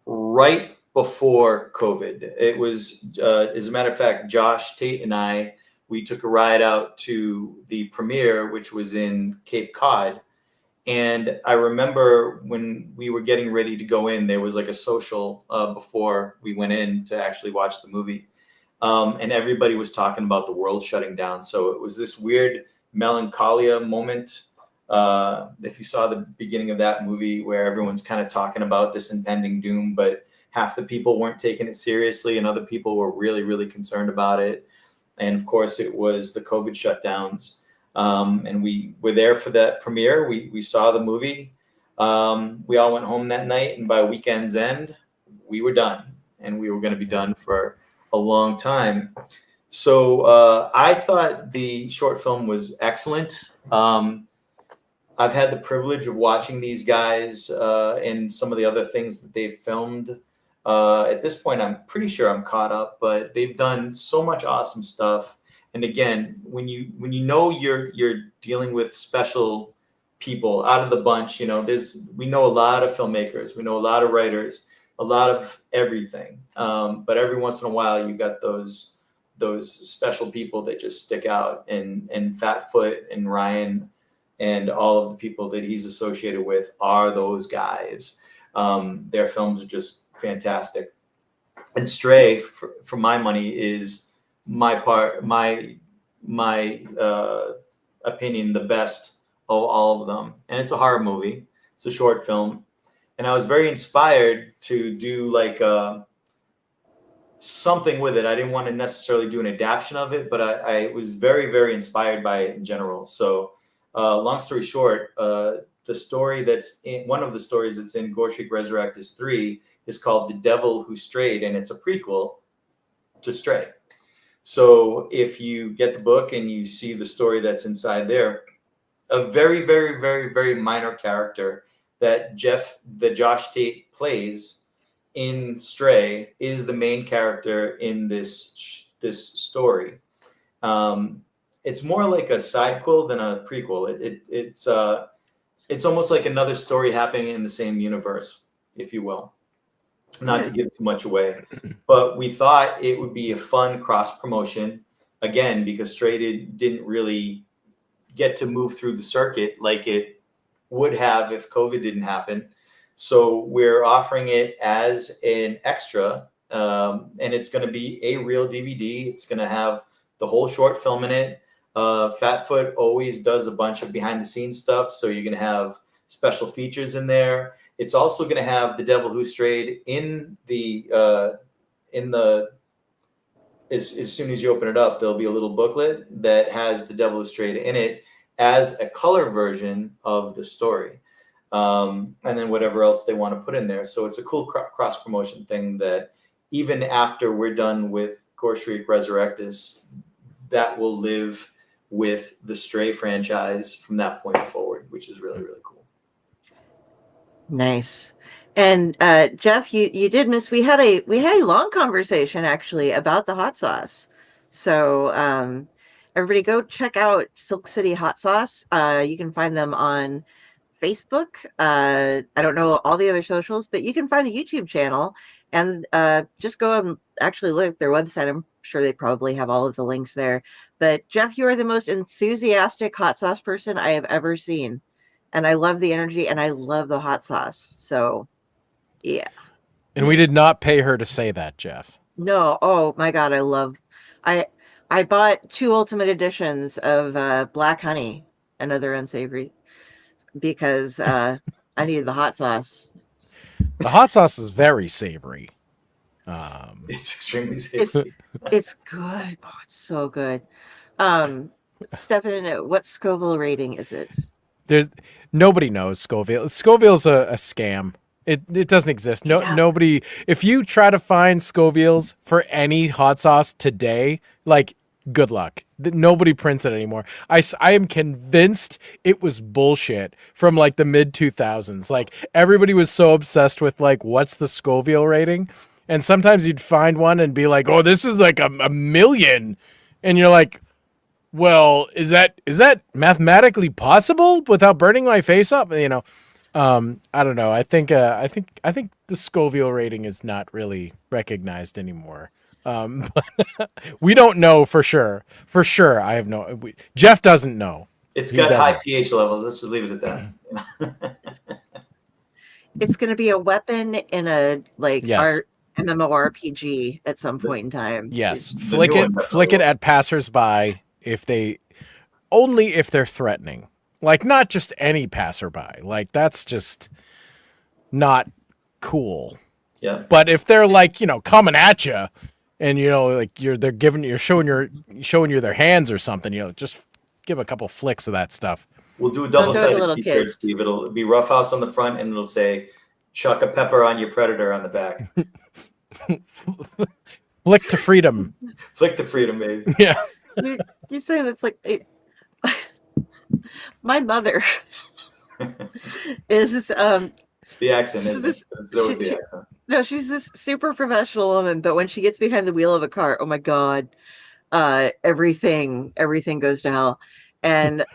right before COVID. It was, as a matter of fact, Josh Tate and we took a ride out to the premiere, which was in Cape Cod. And I remember when we were getting ready to go in, there was like a social before we went in to actually watch the movie. And everybody was talking about the world shutting down. So it was this weird melancholia moment. If you saw the beginning of that movie where everyone's kind of talking about this impending doom, but half the people weren't taking it seriously and other people were really, really concerned about it. And of course, it was the COVID shutdowns. And we were there for that premiere. We saw the movie. We all went home that night, and by weekend's end, we were done. And we were going to be done for a long time. So I thought the short film was excellent. I've had the privilege of watching these guys and some of the other things that they've filmed. At this point, I'm pretty sure I'm caught up, but they've done so much awesome stuff. And again, when you know you're dealing with special people out of the bunch, we know a lot of filmmakers, we know a lot of writers, a lot of everything. But every once in a while, you got those special people that just stick out. And Fat Foot and Ryan and all of the people that he's associated with are those guys. Their films are just fantastic. And Stray, for my money, is my opinion, the best of all of them. And it's a horror movie. It's a short film. and I was very inspired to do like something with it. I didn't want to necessarily do an adaptation of it, but I was very, very inspired by it in general. So, long story short, the story that's in one of the stories that's in Gore Shriek Ressurectus 3 is called The Devil Who Strayed, and it's a prequel to Stray. So if you get the book and you see the story that's inside there, a very, very, very, very minor character that Josh Tate plays in Stray is the main character in this story. It's more like a sidequel than a prequel. It's almost like another story happening in the same universe, if you will. Not to give too much away, but we thought it would be a fun cross promotion again, because Stray didn't really get to move through the circuit like it would have if COVID didn't happen. So we're offering it as an extra, and it's going to be a real DVD. It's going to have the whole short film in it. Fatfoot always does a bunch of behind the scenes stuff, so you're going to have special features in there. It's also going to have The Devil Who Strayed in the as soon as you open it up, there'll be a little booklet that has The Devil Who Strayed in it as a color version of the story, and then whatever else they want to put in there. So it's a cool cross promotion thing that even after we're done with Gore Shriek Ressurectus, that will live with the Stray franchise from that point forward, which is really, really cool. Nice. And Jeff, you did miss. We had a long conversation actually about the hot sauce. So everybody go check out Silk City Hot Sauce. You can find them on Facebook. I don't know all the other socials, but you can find the YouTube channel and just go and actually look at their website. I'm sure they probably have all of the links there. But Jeff, you are the most enthusiastic hot sauce person I have ever seen. And I love the energy and I love the hot sauce. So, yeah. And we did not pay her to say that, Jeff. No. Oh my God. I bought 2 ultimate editions of Black Honey and other unsavory because I needed the hot sauce. The hot sauce is very savory. It's extremely savory. It's good. Oh, it's so good. Stefan, what Scoville rating is it? There's nobody knows Scoville. Scoville's a scam. It doesn't exist. Nobody. If you try to find Scovilles for any hot sauce today, like, good luck. Nobody prints it anymore. I am convinced it was bullshit from like the mid 2000s. Like, everybody was so obsessed with like, what's the Scoville rating? And sometimes you'd find one and be like, oh, this is like a million. And you're like, well, is that mathematically possible without burning my face up? You know, I don't know. I think the Scoville rating is not really recognized anymore. But we don't know for sure. For sure, I have no. Jeff doesn't know. It's got high pH levels. Let's just leave it at that. It's going to be a weapon in a Yes. MMORPG at some point in time. Yes, flick it at passersby if they're threatening. Like, not just any passerby. Like, that's just not cool. Yeah. But if they're like, you know, coming at you, and you know, like you're showing you their hands or something, you know, just give a couple flicks of that stuff. We'll do a double-sided t-shirt, Steve. It'll be Roughhouse on the front, and it'll say "Chuck a pepper on your predator" on the back. Flick to freedom. Flick to freedom, baby. Yeah. You're saying that flick. My mother is It's the accent, isn't it? It's always the accent. No, she's this super professional woman, but when she gets behind the wheel of a car, oh my God, everything goes to hell. And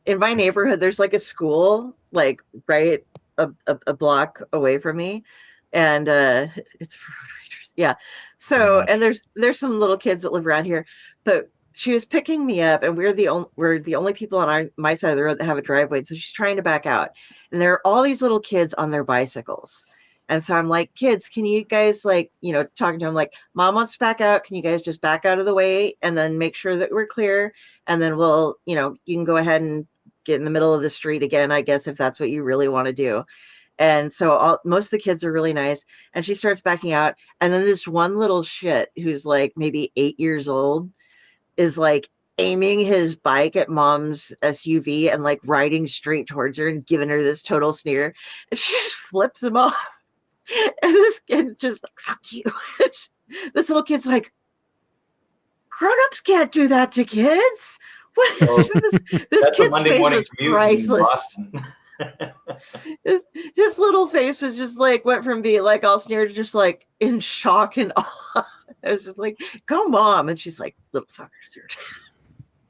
in my neighborhood, there's like a school, like right a block away from me, and it's for road ragers. Yeah. So and there's some little kids that live around here, but she was picking me up, and we're the only people on my side of the road that have a driveway. So she's trying to back out, and there are all these little kids on their bicycles. And so I'm like, kids, can you guys, like, you know, talking to them, like, Mom wants to back out. Can you guys just back out of the way and then make sure that we're clear? And then we'll, you know, you can go ahead and get in the middle of the street again, I guess, if that's what you really want to do. And so most of the kids are really nice. And she starts backing out. And then this one little shit who's like maybe 8 years old is like aiming his bike at mom's SUV and like riding straight towards her and giving her this total sneer. And she just flips him off. And this kid just like, fuck you. This little kid's like, grown-ups can't do that to kids. What? Well, this that's a kid's Monday face morning was commute in priceless. Boston. His little face was just like went from being like all sneered to just like in shock and awe. I was just like, "Go, mom!" And she's like, "Little fuckers."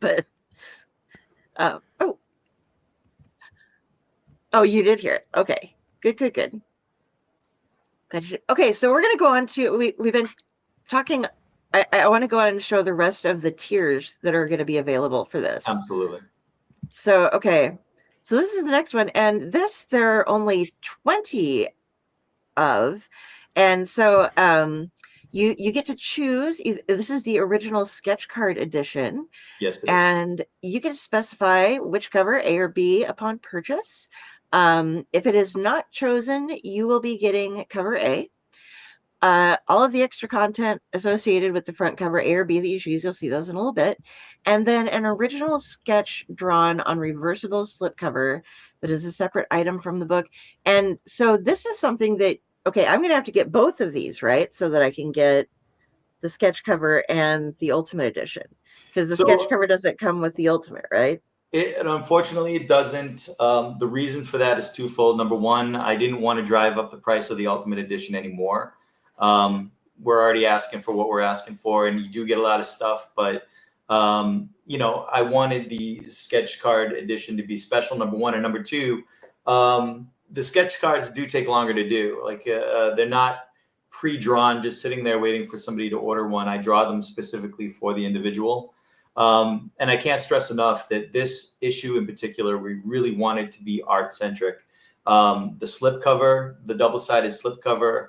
But oh, you did hear it. Okay, good. Okay, so we're gonna go on to we've been talking. I want to go on and show the rest of the tiers that are going to be available for this. Absolutely. So, okay. So this is the next one. And this, there are only 20 of. And so you get to choose. This is the original sketch card edition. Yes, it is. And you get to specify which cover, A or B, upon purchase. If it is not chosen, you will be getting cover A. All of the extra content associated with the front cover, A or B, that you choose, you'll see those in a little bit. And then an original sketch drawn on reversible slipcover that is a separate item from the book. And so this is something that, okay, I'm going to have to get both of these, right? So that I can get the sketch cover and the Ultimate Edition. Because the sketch cover doesn't come with the Ultimate, right? Unfortunately, it doesn't. The reason for that is twofold. Number one, I didn't want to drive up the price of the Ultimate Edition anymore. We're already asking for what we're asking for, and you do get a lot of stuff, but I wanted the sketch card edition to be special, number one, and number two, the sketch cards do take longer to do. Like they're not pre-drawn, just sitting there waiting for somebody to order one. I draw them specifically for the individual. And I can't stress enough that this issue in particular, we really wanted to be art-centric. The slipcover, the double-sided slipcover,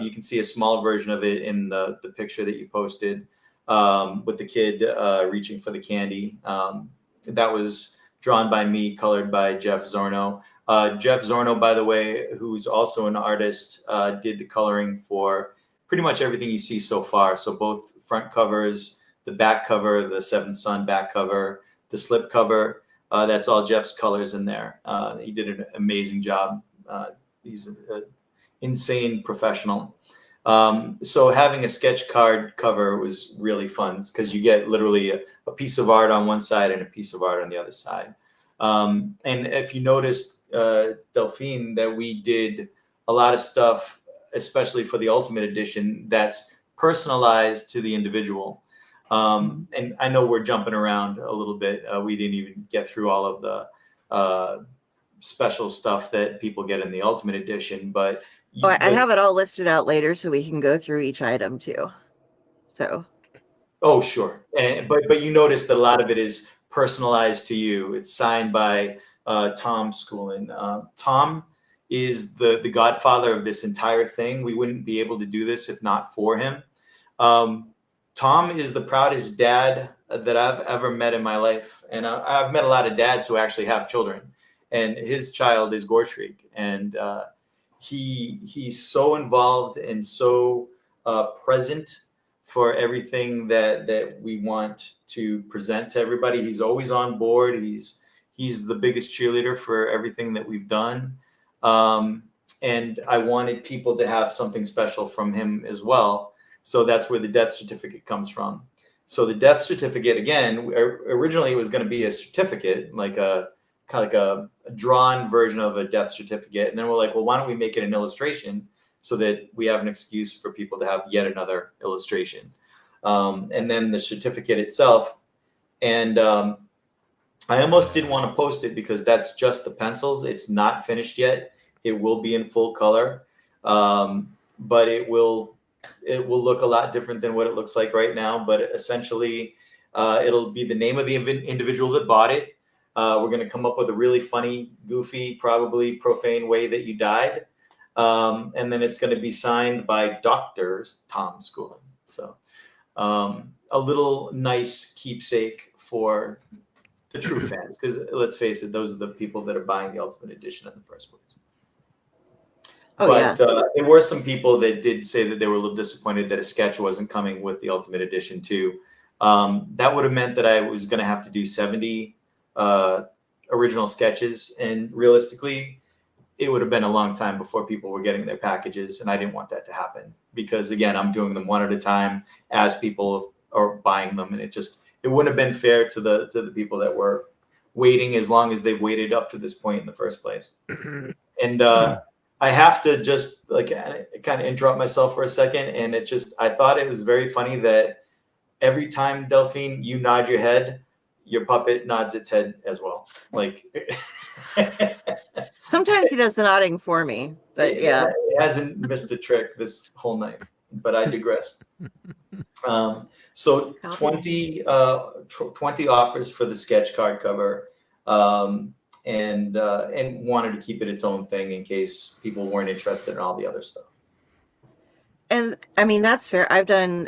you can see a small version of it in the picture that you posted with the kid reaching for the candy. That was drawn by me, colored by Jeff Zorno. Jeff Zorno, by the way, who's also an artist, did the coloring for pretty much everything you see so far. So both front covers, the back cover, the Seventh Son back cover, the slip cover, that's all Jeff's colors in there. He did an amazing job. He's an insane professional. So having a sketch card cover was really fun because you get literally a piece of art on one side and a piece of art on the other side. And if you noticed, Delphine, that we did a lot of stuff, especially for the Ultimate Edition, that's personalized to the individual. And I know we're jumping around a little bit. We didn't even get through all of the special stuff that people get in the Ultimate Edition, but I have it all listed out later so we can go through each item too. So. Oh, sure. But you notice that a lot of it is personalized to you. It's signed by Tom Schoolin. Tom is the godfather of this entire thing. We wouldn't be able to do this if not for him. Tom is the proudest dad that I've ever met in my life. And I've met a lot of dads who actually have children. And his child is Gore Shriek. And he's so involved and so present for everything that we want to present to everybody. He's always on board. He's the biggest cheerleader for everything that we've done. And I wanted people to have something special from him as well. So that's where the death certificate comes from. So the death certificate, again, originally it was going to be a certificate, like a kind of like a drawn version of a death certificate. And then we're like, well, why don't we make it an illustration so that we have an excuse for people to have yet another illustration. And then the certificate itself. And I almost didn't want to post it because that's just the pencils. It's not finished yet. It will be in full color, but it will look a lot different than what it looks like right now. But essentially, it'll be the name of the individual that bought it. We're going to come up with a really funny, goofy, probably profane way that you died. And then it's going to be signed by Dr. Tom Schoolin. So a little nice keepsake for the true fans, because let's face it, those are the people that are buying the Ultimate Edition in the first place. Oh, yeah. There were some people that did say that they were a little disappointed that a sketch wasn't coming with the Ultimate Edition too. That would have meant that I was going to have to do 70 original sketches, and realistically, it would have been a long time before people were getting their packages, and I didn't want that to happen because, again, I'm doing them one at a time as people are buying them, and it wouldn't have been fair to the people that were waiting as long as they've waited up to this point in the first place. And I have to just kind of interrupt myself for a second, and I thought it was very funny that every time, Delphine, you nod your head, your puppet nods its head as well. Like Sometimes he does the nodding for me, but yeah. It hasn't missed a trick this whole night, but I digress. So 20 offers for the sketch card cover, and wanted to keep it its own thing in case people weren't interested in all the other stuff. And I mean, that's fair.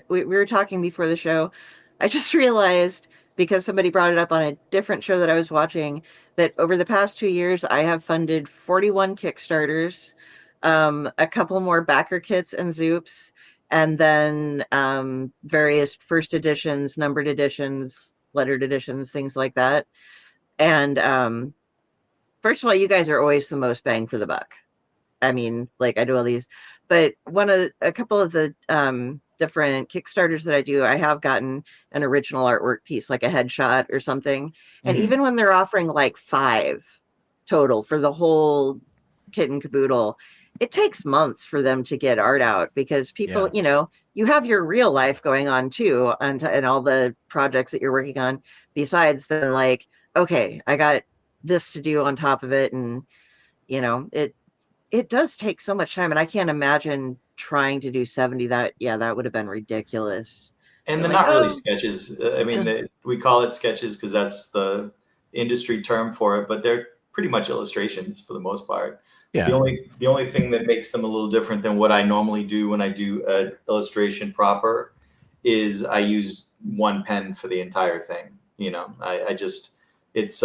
We were talking before the show. I just realized, because somebody brought it up on a different show that I was watching, that over the past 2 years, I have funded 41 Kickstarters, a couple more backer kits and Zoops, and then various first editions, numbered editions, lettered editions, things like that. And first of all, you guys are always the most bang for the buck. I mean, like, I do all these, but a couple of the different Kickstarters that I do, I have gotten an original artwork piece, like a headshot or something. And even when they're offering like 5 total for the whole kit and caboodle, it takes months for them to get art out, because people, you have your real life going on too, and all the projects that you're working on besides then, like, okay, I got this to do on top of it. And, it does take so much time, and I can't imagine trying to do 70. That would have been ridiculous. And they're not really sketches. I mean, we call it sketches because that's the industry term for it, but they're pretty much illustrations for the most part. Yeah. The only thing that makes them a little different than what I normally do when I do an illustration proper is I use one pen for the entire thing. It's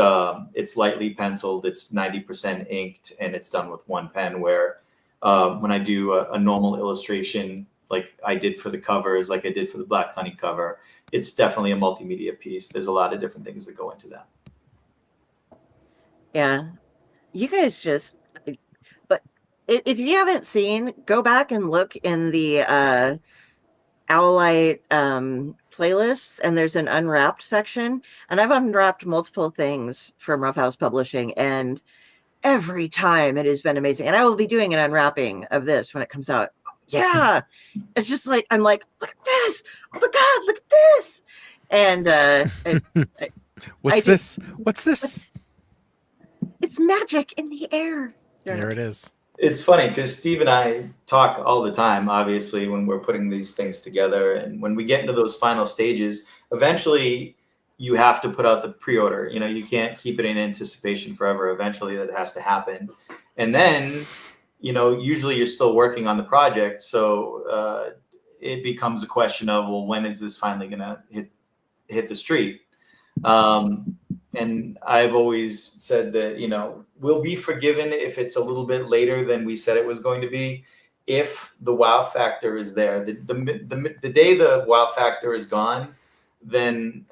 lightly penciled, it's 90% inked, and it's done with one pen, where when I do a normal illustration, like I did for the covers, like I did for the Black Honey cover, it's definitely a multimedia piece. There's a lot of different things that go into that. Yeah. You guys but if you haven't seen, go back and look in the Owlite playlists, and there's an unwrapped section, and I've unwrapped multiple things from Rough House Publishing, and every time it has been amazing. And I will be doing an unwrapping of this when it comes out. Yeah, it's just like, I'm like, look at this, oh my god, look at this. And what's this it's magic in the air. There it is. It's funny because Steve and I talk all the time, obviously, when we're putting these things together. And when we get into those final stages, eventually you have to put out the pre-order. You can't keep it in anticipation forever. Eventually that has to happen. And then, usually you're still working on the project. So it becomes a question of, well, when is this finally going to hit the street? And I've always said that, we'll be forgiven if it's a little bit later than we said it was going to be, if the wow factor is there. The day the wow factor is gone, then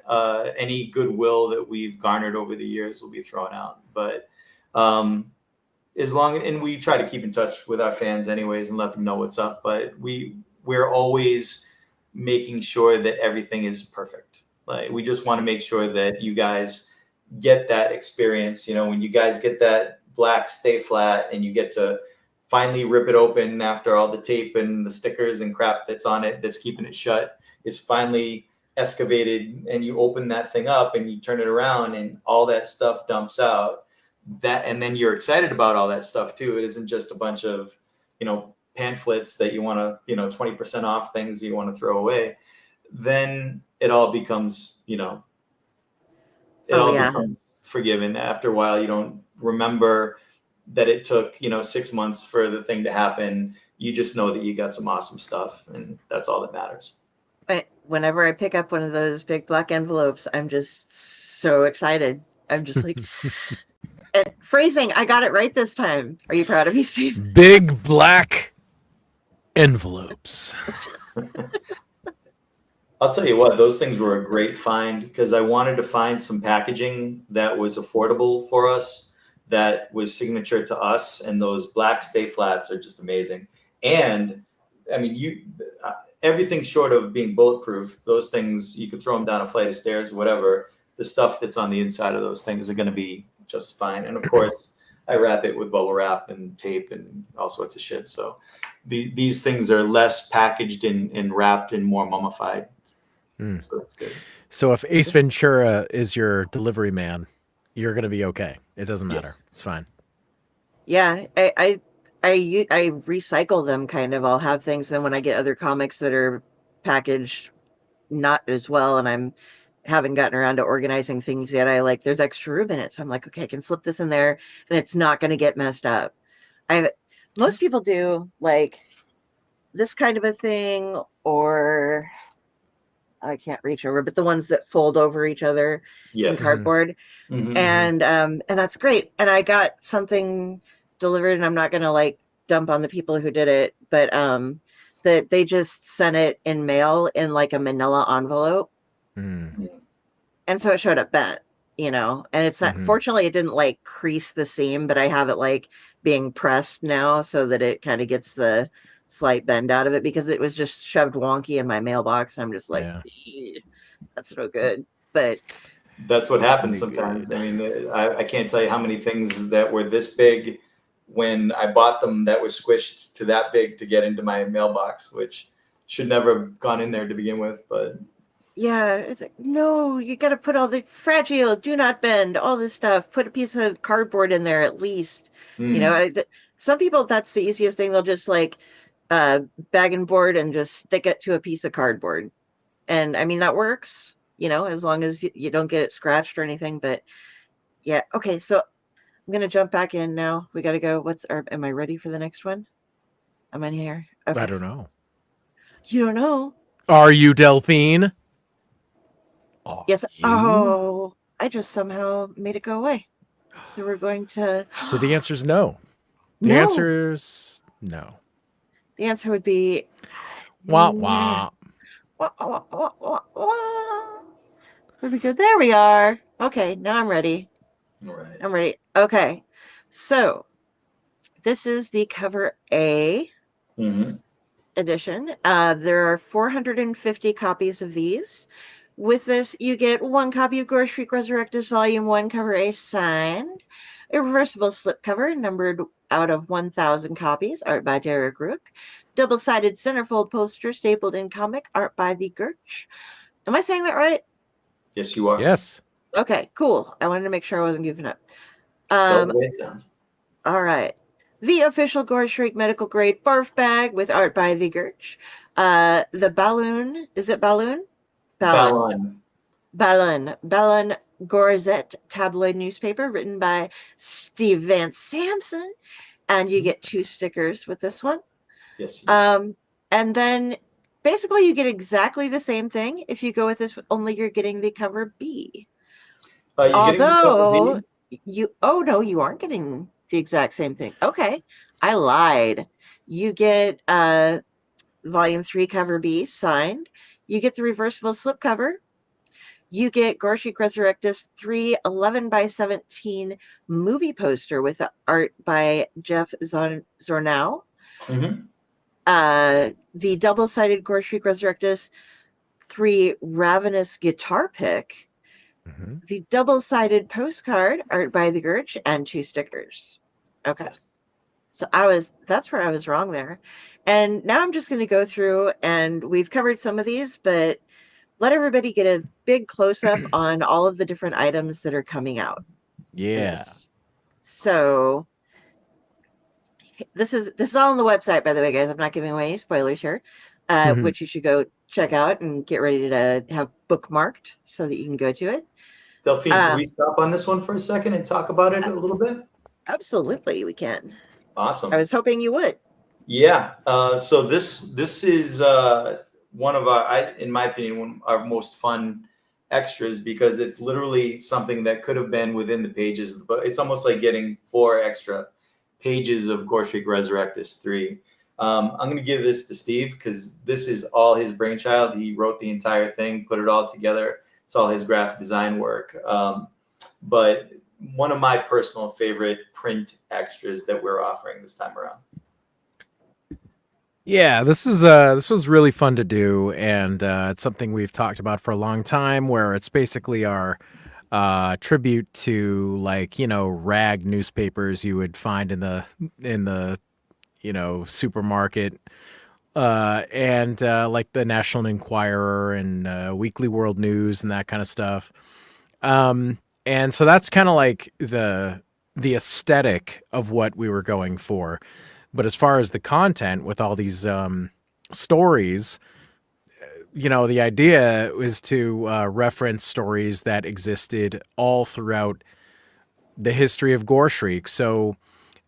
any goodwill that we've garnered over the years will be thrown out. But and we try to keep in touch with our fans anyways and let them know what's up. But we're always making sure that everything is perfect. Like, we just want to make sure that you guys get that experience. When you guys get that black Stay Flat and you get to finally rip it open after all the tape and the stickers and crap that's on it that's keeping it shut is finally excavated, and you open that thing up and you turn it around and all that stuff dumps out, and then you're excited about all that stuff too. It isn't just a bunch of pamphlets that you want to 20% off things you want to throw away. Then it all becomes becomes forgiven. After a while, you don't remember that it took 6 months for the thing to happen. You just know that you got some awesome stuff, and that's all that matters. But whenever I pick up one of those big black envelopes, I'm just so excited. I'm just like, Phrasing, I got it right this time. Are you proud of me, Steve? Big black envelopes. I'll tell you what, those things were a great find because I wanted to find some packaging that was affordable for us, that was signature to us, and those black stay flats are just amazing. And I mean, everything short of being bulletproof, those things, you could throw them down a flight of stairs, whatever. The stuff that's on the inside of those things are going to be just fine. And of course, I wrap it with bubble wrap and tape and all sorts of shit. So these things are less packaged and wrapped and more mummified. So that's good. So if Ace Ventura is your delivery man, you're going to be okay. It doesn't matter. Yes. It's fine. Yeah, I recycle them kind of. I'll have things, and when I get other comics that are packaged not as well, and I'm haven't gotten around to organizing things yet, there's extra room in it, so I'm like, okay, I can slip this in there, and it's not going to get messed up. Most people do like this kind of a thing, or I can't reach over, but the ones that fold over each other in cardboard. And that's great. And I got something delivered, and I'm not gonna like dump on the people who did it, but that they just sent it in mail in like a manila envelope. And so it showed up bent, and it's not, fortunately it didn't like crease the seam, but I have it like being pressed now so that it kind of gets the slight bend out of it, because it was just shoved wonky in my mailbox. I'm just like, that's no good. But that's what happens sometimes. I mean, I can't tell you how many things that were this big when I bought them that were squished to that big to get into my mailbox, which should never have gone in there to begin with. But yeah, it's like, no, you got to put all the fragile, do not bend, all this stuff. Put a piece of cardboard in there at least. Some people, that's the easiest thing. They'll just like bag and board and just stick it to a piece of cardboard. And I mean, that works, as long as you don't get it scratched or anything. But yeah, okay, so I'm going to jump back in now. We got to go. Am I ready for the next one? I'm in here. Okay. I don't know. You don't know? Are you Delphine? Yes. Oh, I just somehow made it go away. So we're going to. So the answer is no. The answer is no. The answer would be. Wah, wah. Wah, wah, wah, wah, wah. Where'd we go? There we are. Okay, now I'm ready. all right. I'm ready. Okay. So this is the cover A edition. There are 450 copies of these. With this, you get one copy of Gore Shriek Ressurectus Volume 1, cover A signed, a reversible slipcover numbered out of 1,000 copies, art by Derek Rook, double-sided centerfold poster stapled in comic, art by V. Gertch. Am I saying that right? Yes, you are. Yes. Okay, cool. I wanted to make sure I wasn't goofing up. Spell the way it sounds. All right. The official Gore Shriek medical grade barf bag with art by V. Gertch. The balloon, is it balloon? Ballon Gazette tabloid newspaper written by Steve Van Samson, and you get 2 stickers with this one. Yes. You do. And then basically you get exactly the same thing if you go with this, only you're getting the cover B. Although you aren't getting the exact same thing. Okay, I lied. You get Volume 3 cover B signed. You get the reversible slipcover. You get Gore Shriek Ressurectus 3 11x17 movie poster with art by Jeff Zornow. The double-sided Gore Shriek Ressurectus 3 Ravenous guitar pick. The double-sided postcard, art by the Gertch, and 2 stickers. Okay. So that's where I was wrong there. And now I'm just going to go through, and we've covered some of these, but let everybody get a big close-up on all of the different items that are coming out. Yeah. So this is all on the website, by the way, guys. I'm not giving away any spoilers here, which you should go check out and get ready to have bookmarked so that you can go to it. Delphine, can we stop on this one for a second and talk about it a little bit? Absolutely, we can. Awesome. I was hoping you would. Yeah. So this is one of our, in my opinion, one of our most fun extras because it's literally something that could have been within the pages, but it's almost like getting 4 extra pages of Gore Shriek Ressurectus 3. I'm going to give this to Steve because this is all his brainchild. He wrote the entire thing, put it all together. It's all his graphic design work. But one of my personal favorite print extras that we're offering this time around. Yeah, this was really fun to do, and it's something we've talked about for a long time. Where it's basically our tribute to, like, rag newspapers you would find in the supermarket, and like the National Enquirer and Weekly World News and that kind of stuff. And so that's kind of like the aesthetic of what we were going for. But as far as the content with all these stories, the idea was to reference stories that existed all throughout the history of Gore Shriek. So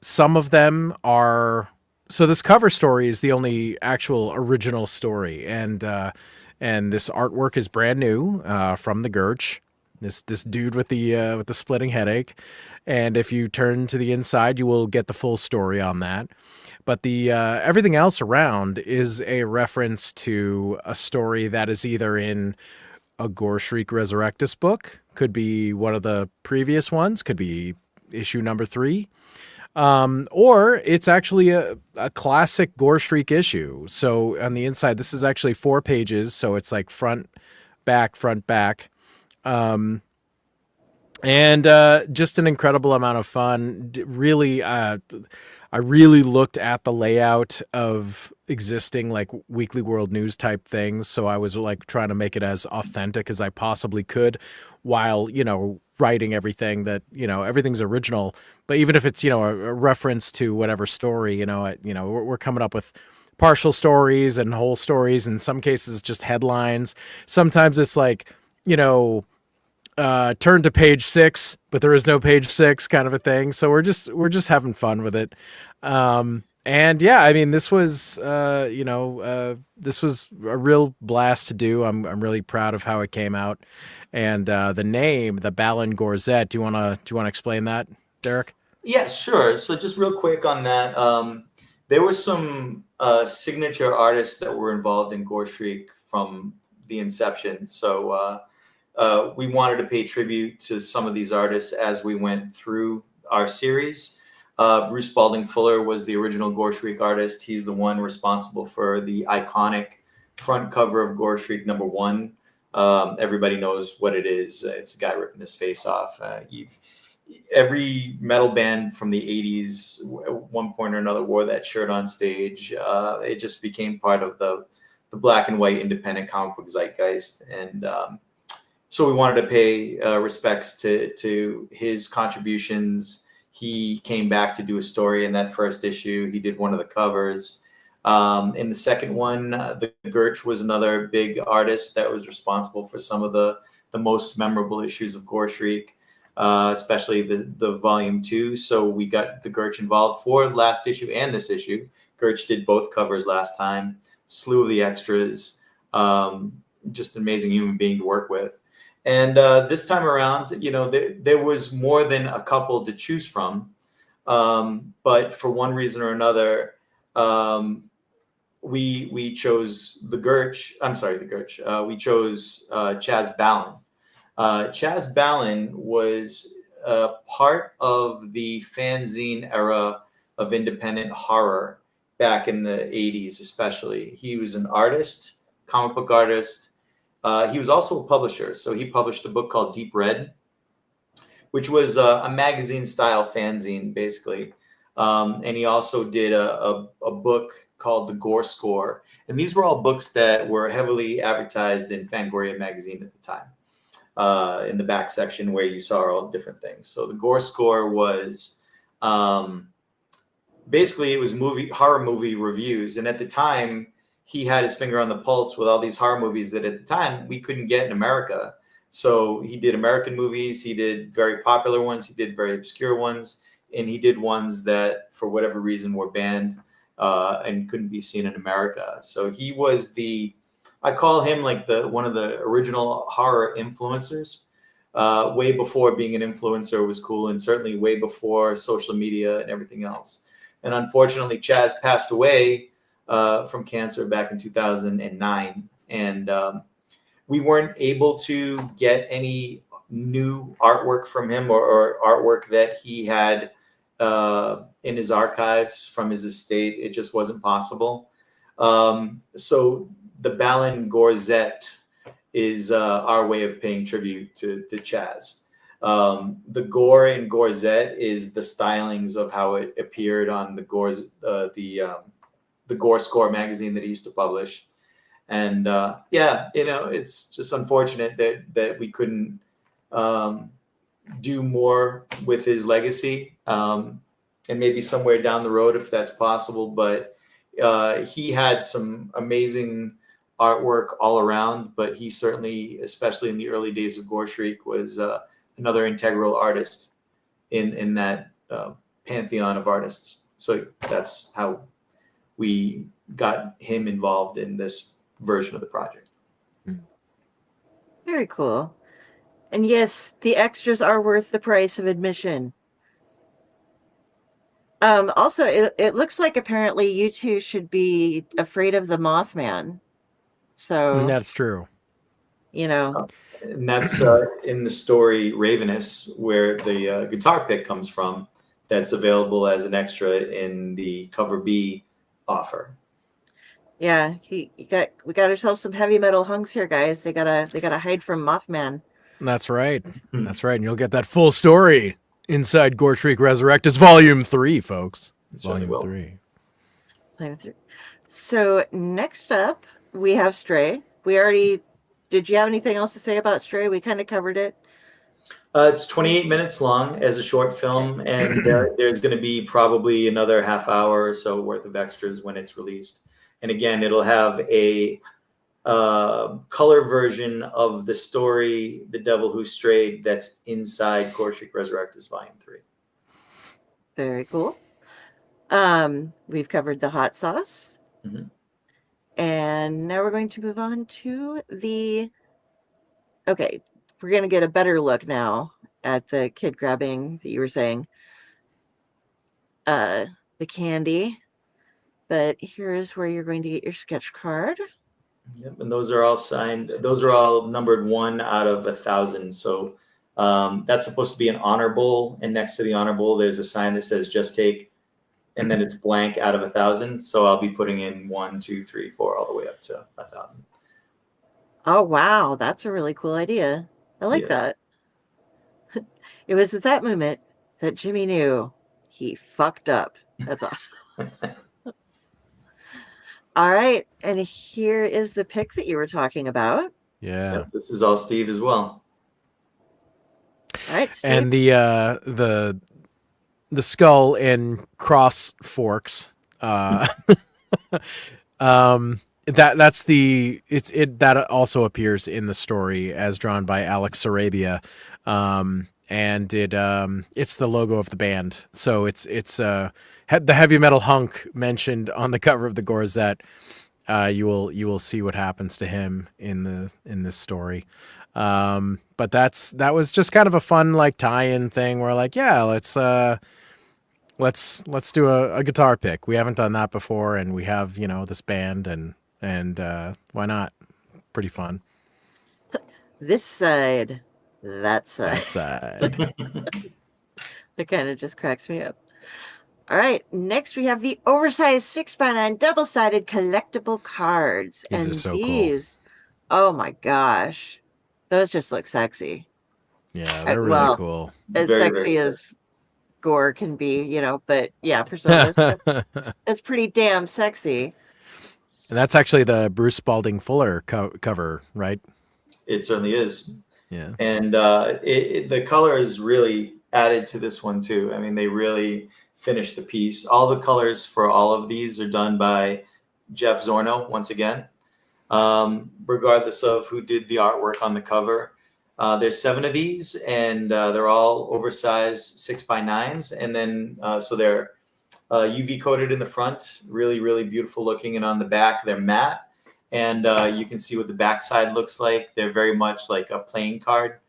some of them are... So this cover story is the only actual original story. And this artwork is brand new from the Gurch. This dude with the splitting headache. And if you turn to the inside, you will get the full story on that. But the everything else around is a reference to a story that is either in a Gore Shriek Ressurectus book, could be one of the previous ones, could be issue number 3, or it's actually a classic Gore Shriek issue. So on the inside, this is actually 4 pages, so it's like front, back, and just an incredible amount of fun. Really, I really looked at the layout of existing like Weekly World News type things. So I was like trying to make it as authentic as I possibly could while, writing everything that, everything's original. But even if it's, a reference to whatever story, we're coming up with partial stories and whole stories. In some cases, just headlines. Sometimes it's like, turn to page 6, but there is no page 6 kind of a thing. So we're just having fun with it. And yeah, I mean, this was, this was a real blast to do. I'm really proud of how it came out. And the name, the Balin Gorzette, do you want to explain that, Derek? Yeah, sure. So just real quick on that, there were some signature artists that were involved in Gore Shriek from the inception. So we wanted to pay tribute to some of these artists as we went through our series. Bruce Balding Fuller was the original Gore Shriek artist. He's the one responsible for the iconic front cover of Gore Shriek #1. Everybody knows what it is. It's a guy ripping his face off. Every metal band from the 80s, at one point or another, wore that shirt on stage. It just became part of the black and white independent comic book zeitgeist. And so we wanted to pay respects to his contributions. He came back to do a story in that first issue. He did one of the covers. In the second one, the Gurch was another big artist that was responsible for some of the most memorable issues of Gore Shriek, especially the volume 2. So we got the Gurch involved for the last issue and this issue. Gurch did both covers last time. Slew of the extras. Just an amazing human being to work with. And this time around, there was more than a couple to choose from. But for one reason or another, we chose the Gurch. I'm sorry, the Gurch. We chose Chaz Balin. Chaz Balin was part of the fanzine era of independent horror back in the 80s, especially. He was an artist, comic book artist. He was also a publisher. So he published a book called Deep Red, which was a magazine-style fanzine, basically. And he also did a book called The Gore Score. And these were all books that were heavily advertised in Fangoria magazine at the time, in the back section where you saw all different things. So The Gore Score was basically, it was horror movie reviews. And at the time, he had his finger on the pulse with all these horror movies that at the time we couldn't get in America. So he did American movies. He did very popular ones. He did very obscure ones. And he did ones that, for whatever reason, were banned and couldn't be seen in America. So he was the I call him like one of the original horror influencers. Way before being an influencer was cool, and certainly way before social media and everything else. And unfortunately, Chaz passed away from cancer back in 2009, and we weren't able to get any new artwork from him, or artwork that he had in his archives from his estate. It just wasn't possible. So the Ballon Gorzette is our way of paying tribute to Chaz. The Gore in Gorzette is the stylings of how it appeared on the Gore Score magazine that he used to publish. And yeah, it's just unfortunate that we couldn't do more with his legacy, and maybe somewhere down the road if that's possible. But he had some amazing artwork all around, but he certainly, especially in the early days of Gore Shriek, was another integral artist in that pantheon of artists. So that's how we got him involved in this version of the project. Very cool. And yes, the extras are worth the price of admission. Also, it looks like apparently you two should be afraid of the Mothman. So That's true. And that's in the story Ravenous, where the guitar pick comes from. That's available as an extra in the cover B offer. Yeah, we got to tell some heavy metal hunks here, guys. They gotta hide from Mothman. That's right. That's right. And you'll get that full story inside Gore Shriek Ressurectus Volume 3, folks. Volume 3. So next up, we have Stray. Did you have anything else to say about Stray? We kind of covered it. It's 28 minutes long as a short film, and there's going to be probably another half hour or so worth of extras when it's released. And again, it'll have a color version of the story, The Devil Who Strayed, that's inside Gore Shriek Ressurectus Volume 3. Very cool. We've covered the hot sauce. Mm-hmm. And now we're going to move on to okay, we're going to get a better look now at the kid grabbing that you were saying. The candy. But here's where you're going to get your sketch card. Yep, and those are all signed. Those are all numbered 1 out of 1,000. So that's supposed to be an honor bowl, and next to the honor bowl, there's a sign that says "Just Take," and then it's blank out of 1,000. So I'll be putting in 1, 2, 3, 4, all the way up to 1,000. Oh wow, that's a really cool idea. I like that. It was at that moment that Jimmy knew he fucked up. That's awesome. All right, and here is the pick that you were talking about. Yeah. This is all Steve as well. All right, Steve. And the skull and cross forks. That also appears in the story as drawn by Alex Sarabia. And it's the logo of the band. So it's the heavy metal hunk mentioned on the cover of the Gorzette. You will see what happens to him in this story. But that was just kind of a fun like tie-in thing where like, yeah, let's do a guitar pick. We haven't done that before, and we have this band, and why not? Pretty fun. This side. That side. That side. That kind of just cracks me up. All right, next we have the oversized 6x9 double-sided collectible cards. These are so cool. Oh my gosh, those just look sexy. Yeah, they're really cool. As very, sexy very as Gore can be, but yeah, for some of us, that's pretty damn sexy. And that's actually the Bruce Spalding Fuller cover, right? It certainly is. Yeah. And the color is really added to this one too. I mean, they really finished the piece. All the colors for all of these are done by Jeff Zorno once again. Regardless of who did the artwork on the cover, there's 7 of these, and they're all oversized 6x9s, and then so they're UV coated in the front, really, really beautiful looking, and on the back they're matte, and you can see what the backside looks like. They're very much like a playing card.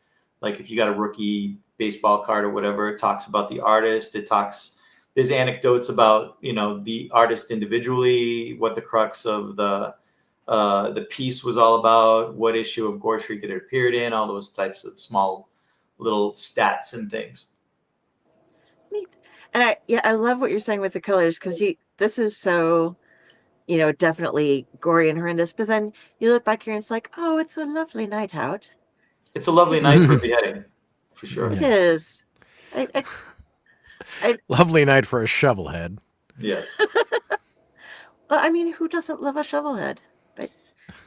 Like if you got a rookie baseball card or whatever, it talks about the artist. There's anecdotes about, the artist individually, what the crux of the piece was all about, what issue of Gore Shriek it appeared in, all those types of small little stats and things. Neat. And I love what you're saying with the colors, because this is so, definitely gory and horrendous. But then you look back here and it's like, oh, it's a lovely night out. It's a lovely night for beheading, for sure. It is. Lovely night for a shovel head. Yes. Well, I mean, who doesn't love a shovelhead? Right?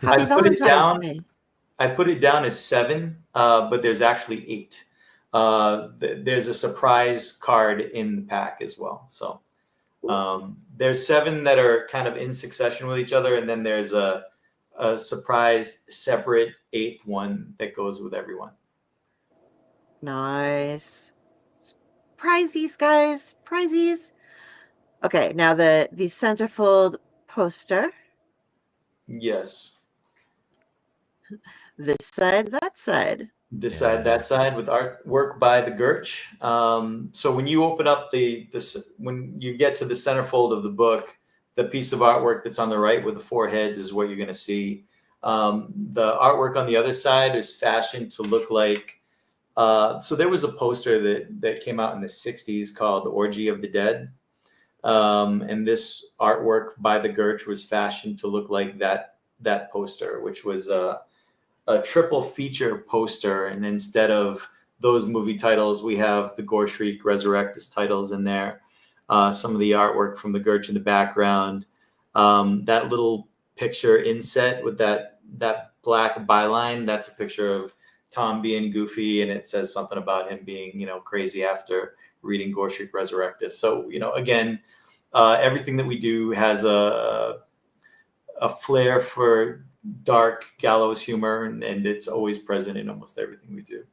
I Happy put it Valentine's Day. I put it down as 7, but there's actually 8. There's a surprise card in the pack as well. So there's 7 that are kind of in succession with each other, and then there's a surprise separate 8th one that goes with everyone. Nice. Prizies, guys. Prizies. Okay, now the centerfold poster. Yes. This side, that side. This side, that side, with artwork by the Gurch. So when you open up when you get to the centerfold of the book, the piece of artwork that's on the right with the 4 heads is what you're going to see. The artwork on the other side is fashioned to look like. So there was a poster that came out in the 60s called Orgy of the Dead. And this artwork by the Gurch was fashioned to look like that poster, which was a triple feature poster. And instead of those movie titles, we have the Gore Shriek Ressurectus titles in there. Some of the artwork from the Gurch in the background. That little picture inset with that black byline, that's a picture of Tom being goofy, and it says something about him being, crazy after reading Gore Shriek Ressurectus. So, again, everything that we do has a flair for dark gallows humor, and it's always present in almost everything we do.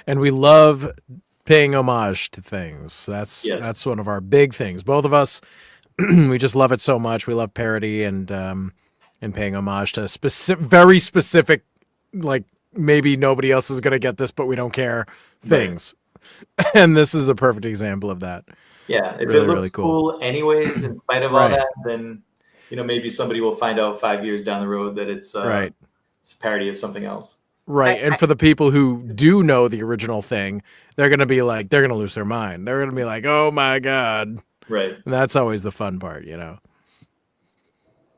And we love paying homage to things. That's one of our big things. Both of us, we just love it so much. We love parody and paying homage to very specific, like maybe nobody else is going to get this, but we don't care things. Right. And this is a perfect example of that. Yeah, if really, it looks really cool anyways, in spite of all that, then maybe somebody will find out 5 years down the road that it's a parody of something else. Right. And for the people who do know the original thing, they're going to be like, they're going to lose their mind. They're going to be like, oh my God. Right. And that's always the fun part,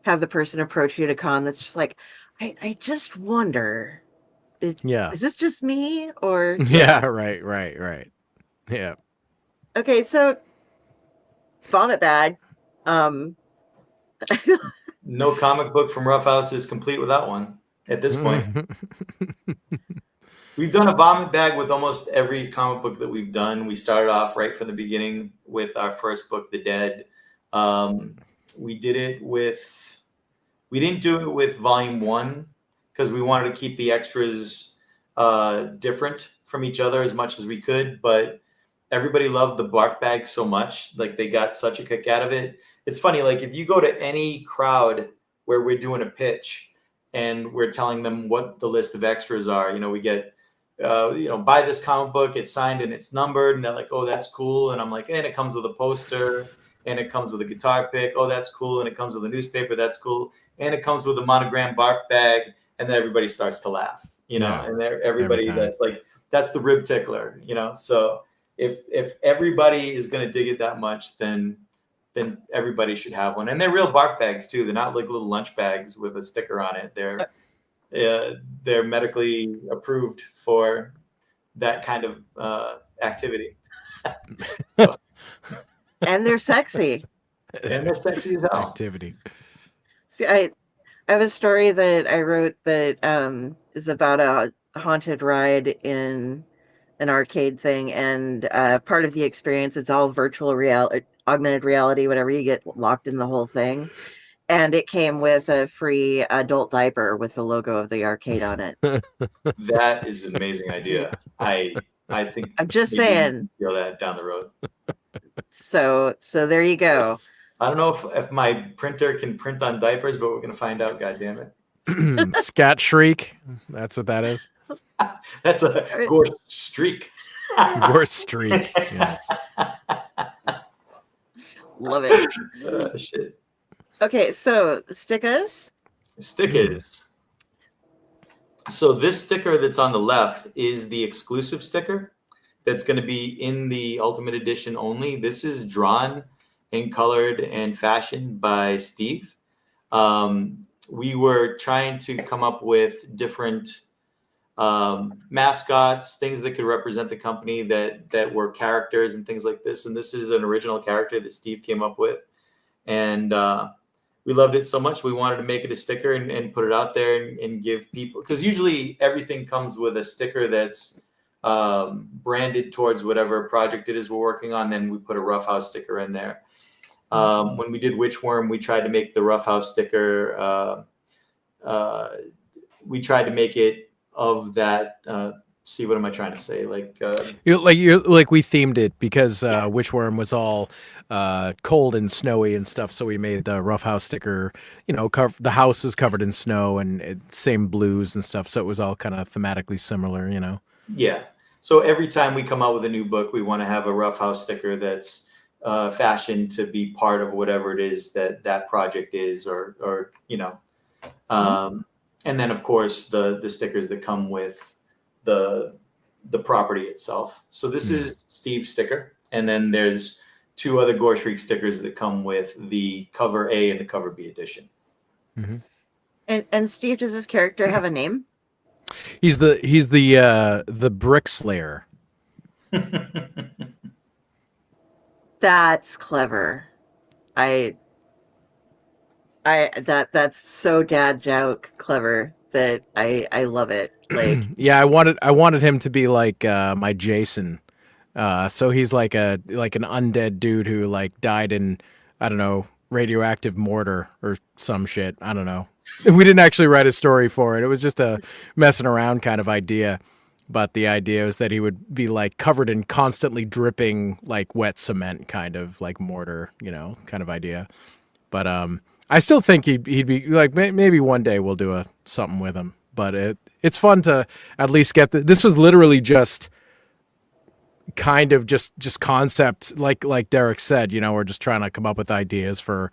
Have the person approach you at a con that's just like, I just wonder, is this just me or? Yeah, right. Yeah. Okay, so vomit bag. No comic book from Rough House is complete without one at this point. We've done a vomit bag with almost every comic book that we've done. We started off right from the beginning with our first book, The Dead. We didn't do it with volume 1 because we wanted to keep the extras different from each other as much as we could, but everybody loved the barf bag so much, like they got such a kick out of it. It's funny, like if you go to any crowd where we're doing a pitch and we're telling them what the list of extras are, we get, buy this comic book, it's signed and it's numbered, and they're like, oh, that's cool. And I'm like, and it comes with a poster, and it comes with a guitar pick. Oh, that's cool. And it comes with a newspaper. That's cool. And it comes with a monogram barf bag. And then everybody starts to laugh, and everybody that's like, that's the rib tickler, So if everybody is going to dig it that much, then everybody should have one. And they're real barf bags too. They're not like little lunch bags with a sticker on it. They're medically approved for that kind of activity. So. And they're sexy. And they're sexy as hell. Activity. See, I have a story that I wrote that is about a haunted ride in an arcade thing, and part of the experience, it's all virtual reality, augmented reality, whatever, you get locked in the whole thing. And it came with a free adult diaper with the logo of the arcade on it. That is an amazing idea. I think I'm just saying. Feel that down the road. So there you go. I don't know if my printer can print on diapers, but we're gonna find out. God damn it! Scat Shriek. That's what that is. That's a Gore Streak. Gore Streak. Yes. Love it. Shit. Okay, so stickers. Stickers. So this sticker that's on the left is the exclusive sticker that's going to be in the Ultimate Edition only. This is drawn and colored and fashioned by Steve. We were trying to come up with different mascots, things that could represent the company that were characters and things like this. And this is an original character that Steve came up with. And we loved it so much. We wanted to make it a sticker and put it out there and give people, because usually everything comes with a sticker that's branded towards whatever project it is we're working on. Then we put a Roughhouse sticker in there. When we did Witchworm, we tried to make the Roughhouse sticker. We tried to make it of that. See, what am I trying to say? We themed it because Witchworm was all cold and snowy and stuff. So we made the Roughhouse sticker. The house is covered in snow and same blues and stuff. So it was all kind of thematically similar. Yeah. So every time we come out with a new book, we want to have a Roughhouse sticker that's fashioned to be part of whatever it is that project is, or and then of course the stickers that come with the property itself. So this is Steve's sticker, and then there's 2 other Gore Shriek stickers that come with the cover A and the cover B edition. Mm-hmm. And Steve, does this character have a name? He's the Brick Slayer. That's clever. That's so dad joke clever that I love it. Like, yeah, I wanted him to be like my Jason. So he's like an undead dude who like died in, I don't know, radioactive mortar or some shit. I don't know. We didn't actually write a story for it. It was just a messing around kind of idea. But the idea was that he would be like covered in constantly dripping like wet cement, kind of like mortar, kind of idea. But I still think he'd be like, maybe one day we'll do something with him. But it's fun to at least get this was literally just kind of just concept, like Derek said, we're just trying to come up with ideas for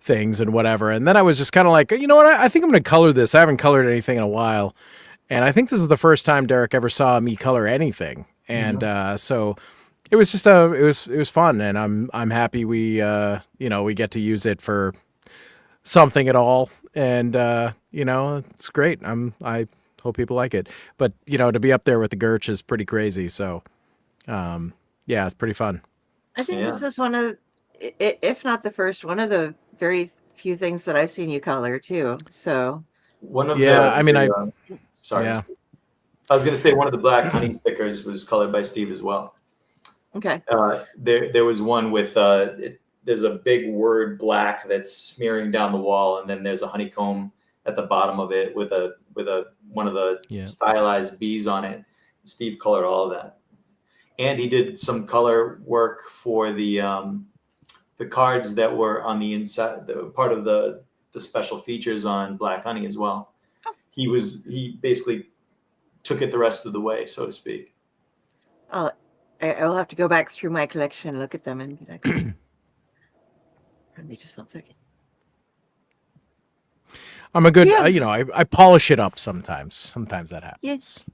things and whatever. And then I was just kind of like, you know what, I think I'm going to color this. I haven't colored anything in a while. And I think this is the first time Derek ever saw me color anything. And so it was just it was fun. And I'm happy we get to use it for something at all. And it's great. I hope people like it. But to be up there with the Gurch is pretty crazy. So yeah, it's pretty fun. I think this is one of, if not the first, one of the very few things that I've seen you color too. So one of sorry. Yeah. I was going to say one of the Black Honey stickers was colored by Steve as well. Okay. There was one with there's a big word black that's smearing down the wall, and then there's a honeycomb at the bottom of it with one of the stylized bees on it. Steve colored all of that, and he did some color work for the cards that were on the inside, part of the special features on Black Honey as well. He basically took it the rest of the way, so to speak. I will have to go back through my collection and look at them and be like, pardon me just 1 second. I'm a good, I polish it up sometimes. Sometimes that happens.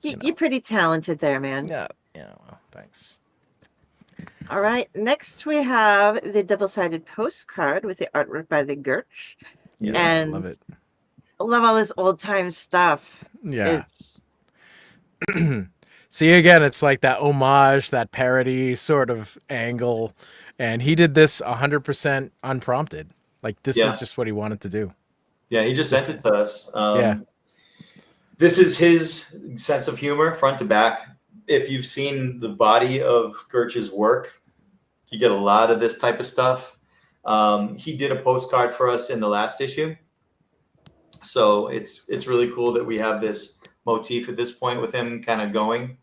You're pretty talented there, man. Yeah, thanks. All right, next we have the double-sided postcard with the artwork by the Gurch. Yeah, and love it. I love all this old-time stuff. Yeah. See, again, it's like that homage, that parody sort of angle. And he did this 100% unprompted. Like, this is just what he wanted to do. Yeah, he just sent it to us. This is his sense of humor, front to back. If you've seen the body of Gurch's work, you get a lot of this type of stuff. He did a postcard for us in the last issue. So it's really cool that we have this motif at this point with him kind of going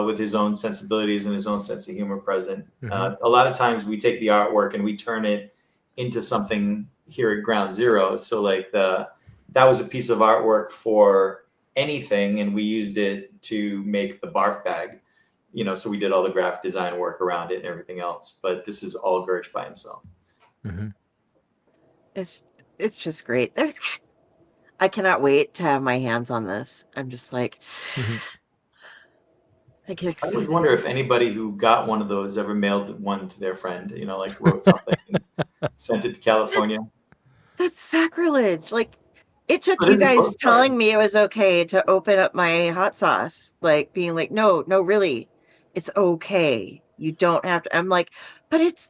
with his own sensibilities and his own sense of humor present. A lot of times we take the artwork and we turn it into something here at Ground Zero. So like that was a piece of artwork for anything, and we used it to make the barf bag. So we did all the graphic design work around it and everything else. But this is all Gertch by himself. Mm-hmm. It's just great. I cannot wait to have my hands on this. I'm just like, I get I excited. always wonder if anybody who got one of those ever mailed one to their friend, like wrote something and sent it to California. That's sacrilege. Like, it took But you it's a guys postcard. telling me it was okay to open up my hot sauce, like being like, no, really, it's okay. You don't have to. I'm like, but it's,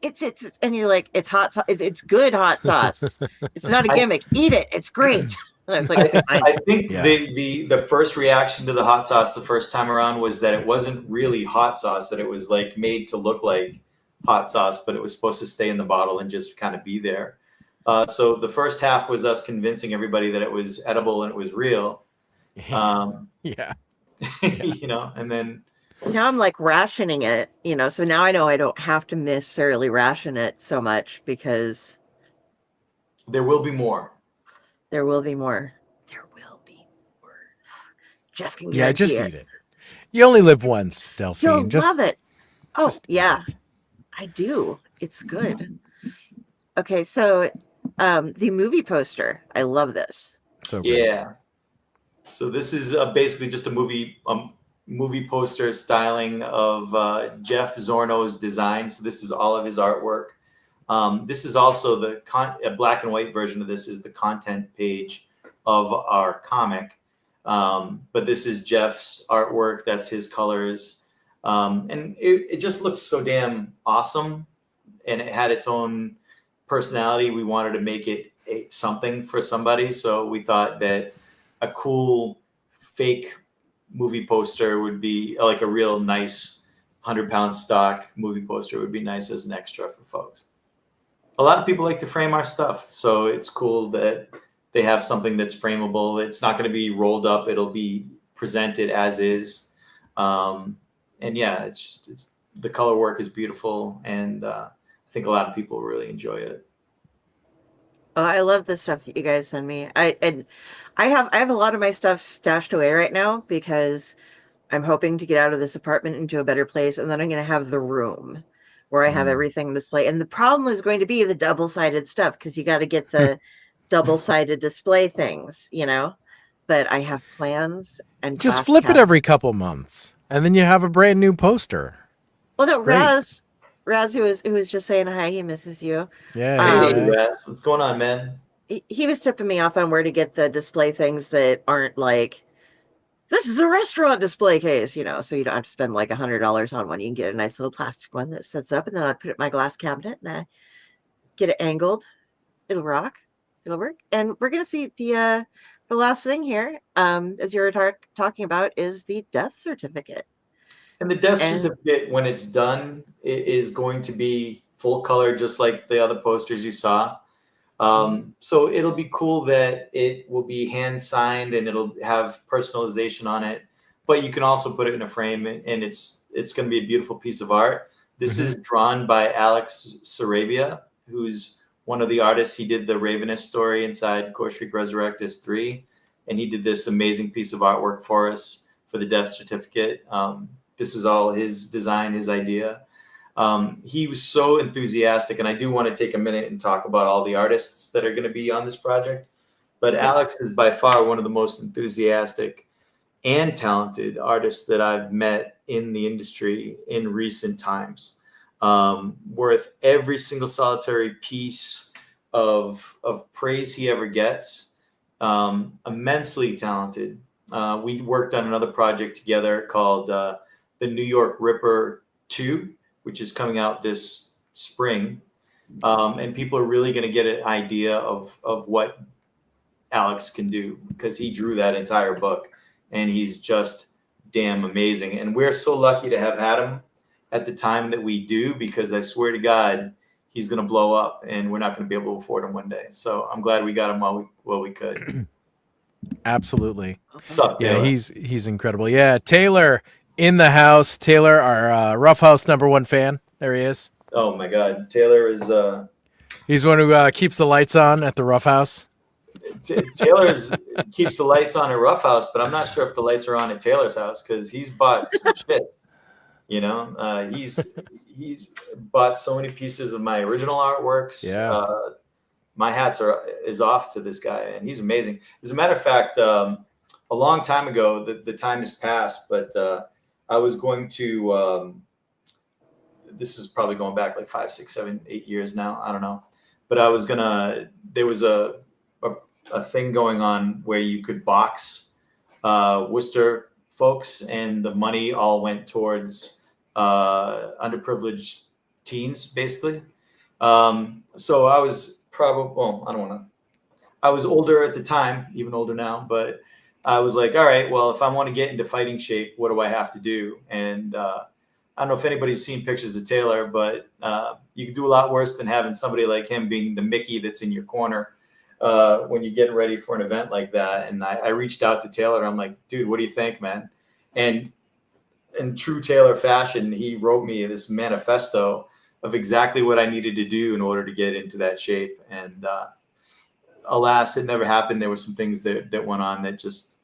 and you're like, it's hot sauce. It's good hot sauce. It's not a gimmick. Eat it. It's great. And I was like, okay, fine. I think Yeah. the first reaction to the hot sauce the first time around was that it wasn't really hot sauce, that it was like made to look like hot sauce, but it was supposed to stay in the bottle and just kind of be there. So the first half was us convincing everybody that it was edible and it was real. Yeah. And then Now I'm like rationing it, so now I know I don't have to necessarily ration it so much because there will be more. there will be more. There will be more. Jeff can guarantee just eat it. You only live once, Delphine. You'll love it. Oh, just eat yeah, it. I do. It's good. Okay, so the movie poster. I love this. So good. Yeah. So this is basically just a movie poster styling of Jeff Zorno's design. So this is all of his artwork. This is also a black and white version of this is the content page of our comic. But this is Jeff's artwork. That's his colors. And it just looks so damn awesome. And it had its own personality. We wanted to make it something for somebody. So we thought that a cool fake movie poster would be like a real nice 100-pound stock movie poster would be nice as an extra for folks. A lot of people like to frame our stuff, so it's cool that they have something that's frameable. It's not going to be rolled up. It'll be presented as is. And yeah, it's the color work is beautiful, and I think a lot of people really enjoy it. Oh, I love the stuff that you guys send me. I have a lot of my stuff stashed away right now because I'm hoping to get out of this apartment into a better place, and then I'm going to have the room where I have everything displayed. And the problem is going to be the double-sided stuff because you got to get the double-sided display things, But I have plans and just flip it every couple months, and then you have a brand new poster. Well, no, Raz, who was just saying hi, he misses you. Yeah. Hey, Raz, what's going on, man? He was tipping me off on where to get the display things that aren't like, this is a restaurant display case, so you don't have to spend like $100 on one. You can get a nice little plastic one that sets up, and then I put it in my glass cabinet and I get it angled. It'll rock. It'll work. And we're gonna see the last thing here, as you were talking about, is the death certificate. And the death certificate, when it's done, is going to be full color, just like the other posters you saw. So it'll be cool that it will be hand signed and it'll have personalization on it. But you can also put it in a frame, and it's going to be a beautiful piece of art. This is drawn by Alex Sarabia, who's one of the artists. He did the Ravenous story inside Gore Shriek Ressurectus 3, and he did this amazing piece of artwork for us for the death certificate. This is all his design, his idea. He was so enthusiastic, and I do want to take a minute and talk about all the artists that are going to be on this project. But Alex is by far one of the most enthusiastic and talented artists that I've met in the industry in recent times. Worth every single solitary piece of praise he ever gets. Immensely talented. We worked on another project together called the New York Ripper 2, which is coming out this spring. And people are really going to get an idea of what Alex can do, because he drew that entire book and he's just damn amazing. And we're so lucky to have had him at the time that we do, because I swear to God, he's going to blow up and we're not going to be able to afford him one day. So I'm glad we got him while we could. Absolutely. What's up, Taylor? Yeah, he's incredible. Yeah, Taylor in the house. Taylor, our Rough House #1 fan. There he is. Oh my God, Taylor is He's one who keeps the lights on at the Rough House. Taylor's keeps the lights on at Rough House, but I'm not sure if the lights are on at Taylor's house because he's bought some shit. You know, he's bought so many pieces of my original artworks. Yeah. My hats is off to this guy, and he's amazing. As a matter of fact, a long time ago, the time has passed, but I was going to. This is probably going back like 5, 6, 7, 8 years now. I don't know, but I was gonna. There was a thing going on where you could box Worcester folks, and the money all went towards underprivileged teens, basically. So I was probably, well, I don't want to, I was older at the time, even older now, but I was like, all right, well, if I want to get into fighting shape, what do I have to do? And I don't know if anybody's seen pictures of Taylor, but you can do a lot worse than having somebody like him being the Mickey that's in your corner when you're getting ready for an event like that. And I reached out to Taylor. I'm like, dude, what do you think, man? And in true Taylor fashion, he wrote me this manifesto of exactly what I needed to do in order to get into that shape. And alas, it never happened. There were some things that went on that just,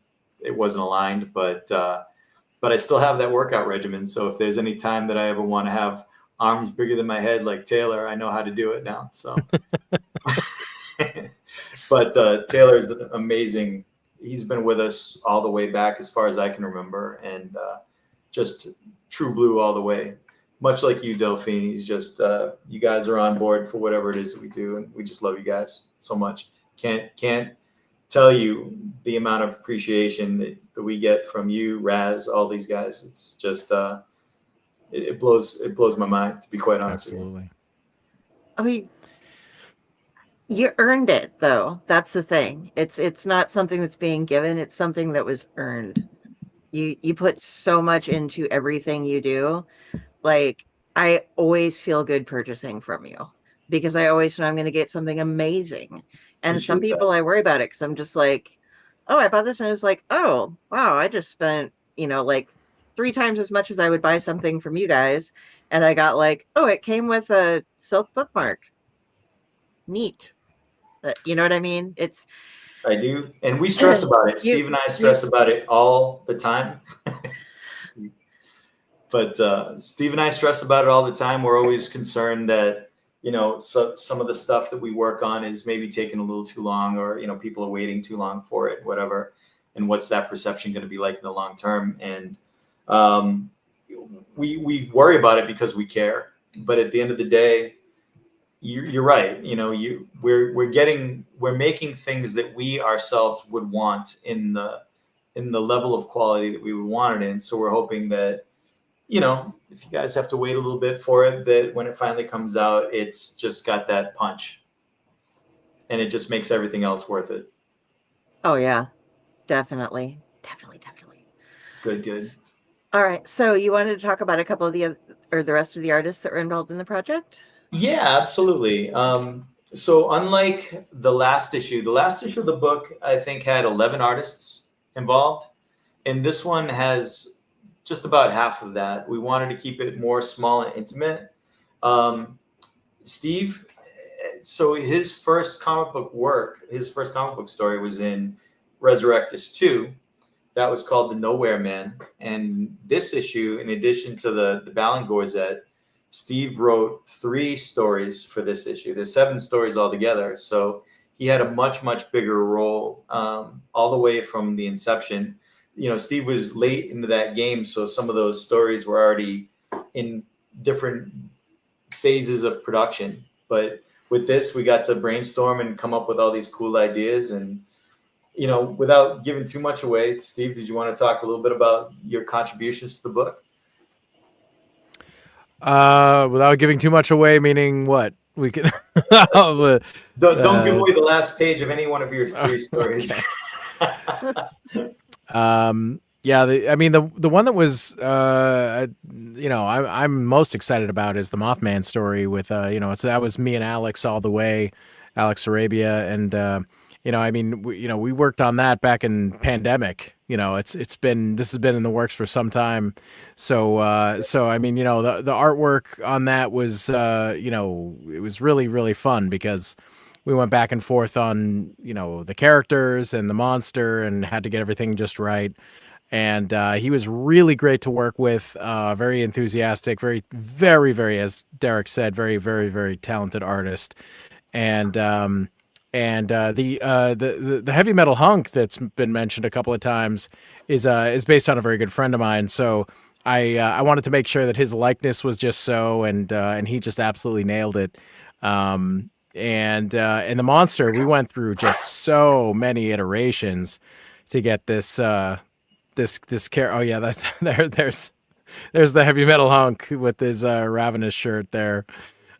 it wasn't aligned, but I still have that workout regimen. So if there's any time that I ever want to have arms bigger than my head like Taylor, I know how to do it now. So, but Taylor's amazing. He's been with us all the way back as far as I can remember, and just true blue all the way. Much like you, Delphine. He's just you guys are on board for whatever it is that we do, and we just love you guys so much. Can't tell you the amount of appreciation that we get from you, Raz, all these guys. It's just it blows my mind, to be quite honest. Absolutely. With you. I mean, you earned it, though. That's the thing. It's not something that's being given. It's something that was earned. You put so much into everything you do. Like, I always feel good purchasing from you because I always know I'm going to get something amazing. And Appreciate some people, I worry about it because I'm just like, oh, I bought this, and I was like, oh, wow, I just spent, like 3 times as much as I would buy something from you guys. And I got like, oh, it came with a silk bookmark. Neat. You know what I mean? I do. And we stress about it. Steve and I stress about it all the time. But Steve and I stress about it all the time. We're always concerned that, so some of the stuff that we work on is maybe taking a little too long, or, people are waiting too long for it, whatever. And what's that perception going to be like in the long term? And we worry about it because we care. But at the end of the day, you're right. We're making things that we ourselves would want in the level of quality that we would want it in. So we're hoping that, if you guys have to wait a little bit for it, that when it finally comes out, it's just got that punch, and it just makes everything else worth it. Oh yeah, definitely. Good. All right. So you wanted to talk about a couple of the rest of the artists that were involved in the project? Yeah, absolutely. So unlike the last issue of the book, I think, had 11 artists involved, and this one has just about half of that. We wanted to keep it more small and intimate. Steve, so his first comic book story was in Ressurectus 2. That was called The Nowhere Man. And this issue, in addition to the Ballingorzette, Steve wrote 3 stories for this issue. There's 7 stories altogether. So he had a much, much bigger role all the way from the inception. Steve was late into that game, so some of those stories were already in different phases of production. But with this, we got to brainstorm and come up with all these cool ideas. And, without giving too much away, Steve, did you want to talk a little bit about your contributions to the book? Without giving too much away, meaning what? We can don't give away the last page of any one of your 3 stories. Yeah, the one that was I'm most excited about is the Mothman story with that was me and Alex all the way, Alex Arabia, and I mean, we worked on that back in pandemic. This has been in the works for some time. So I mean, the artwork on that was it was really, really fun because we went back and forth on the characters and the monster and had to get everything just right. And he was really great to work with, very enthusiastic, very, very, very, as Derek said, very, very, very talented artist. And the heavy metal hunk that's been mentioned a couple of times is based on a very good friend of mine. So I wanted to make sure that his likeness was just so, and he just absolutely nailed it. And the monster, we went through just so many iterations to get this this character. Oh yeah, that's there's the heavy metal hunk with his ravenous shirt there.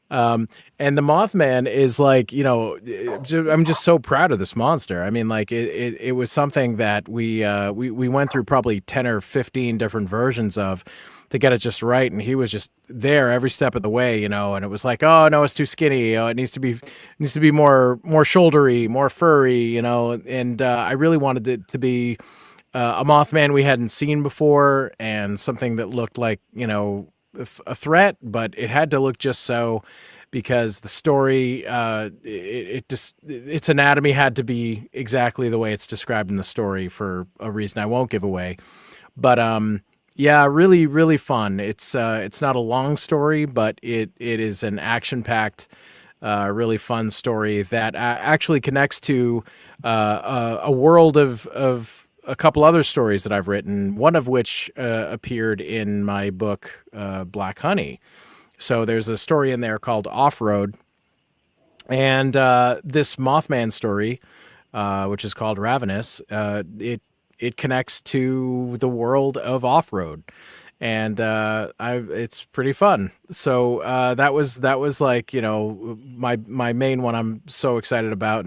And the Mothman is like, I'm just so proud of this monster. I mean, like it was something that we went through probably 10 or 15 different versions of to get it just right. And he was just there every step of the way, and it was like, oh no, it's too skinny. Oh, it needs to be more shouldery, more furry, and I really wanted it to be a Mothman we hadn't seen before and something that looked like, a threat, but it had to look just so, because the story, its anatomy had to be exactly the way it's described in the story for a reason I won't give away. But yeah, really, really fun. It's not a long story, but it is an action-packed, really fun story that actually connects to a world of a couple other stories that I've written, one of which appeared in my book, Black Honey. So there's a story in there called Off-Road. And this Mothman story, which is called Ravenous, it connects to the world of Off-Road. And it's pretty fun. So that was like, my main one I'm so excited about.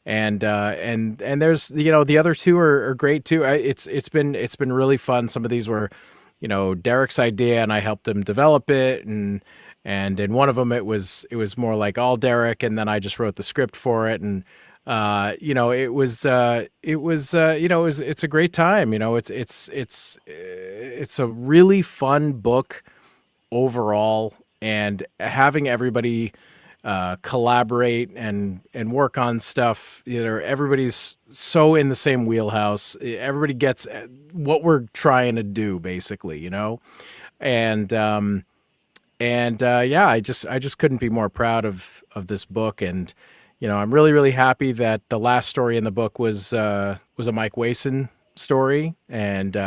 And there's, the other two are great too. It's been really fun. Some of these were, Derek's idea, and I helped him develop it. And in one of them, it was more like all Derek, and then I just wrote the script for it. And it's a great time. It's a really fun book overall, and having everybody collaborate and work on stuff. Everybody's so in the same wheelhouse. Everybody gets what we're trying to do, basically, and yeah, I just couldn't be more proud of this book. And I'm really, really happy that the last story in the book was a Mike Wason story, and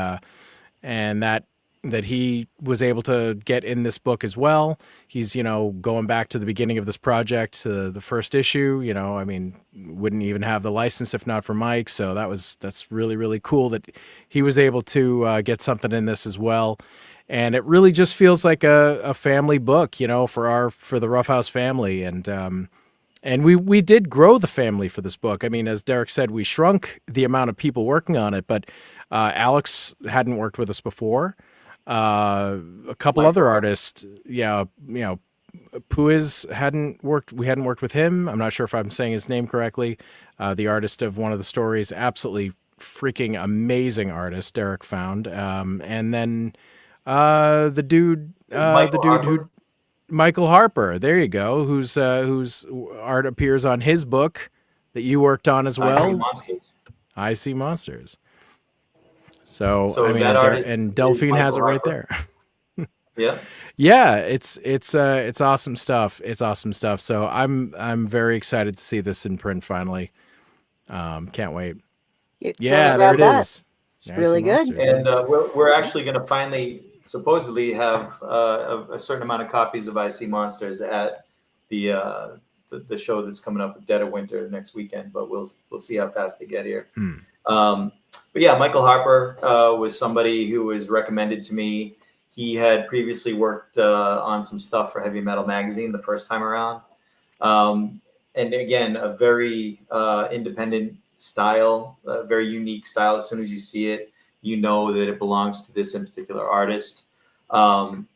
that he was able to get in this book as well. He's, going back to the beginning of this project, to the first issue. I mean, wouldn't even have the license if not for Mike. So that's really, really cool that he was able to get something in this as well. And it really just feels like a family book, for the Roughhouse family. And we did grow the family for this book. I mean, as Derek said, we shrunk the amount of people working on it, but Alex hadn't worked with us before. A couple other artists, Puis we hadn't worked with him. I'm not sure if I'm saying his name correctly. The artist of one of the stories, absolutely freaking amazing artist, Derek found. And then the dude who Michael Harper, there you go, whose art appears on his book that you worked on as well. I See Monsters. So I mean, and Delphine has it right there. Yeah. Yeah, it's awesome stuff. It's awesome stuff. So I'm very excited to see this in print finally. Can't wait. Yeah, there it is. It's really good. And we're actually going to finally supposedly have a certain amount of copies of I See Monsters at the show that's coming up, Dead of Winter, next weekend. But we'll see how fast they get here. But yeah, Michael Harper was somebody who was recommended to me. He had previously worked on some stuff for Heavy Metal Magazine the first time around. And again, a very independent style, a very unique style. As soon as you see it, you know that it belongs to this in particular artist. And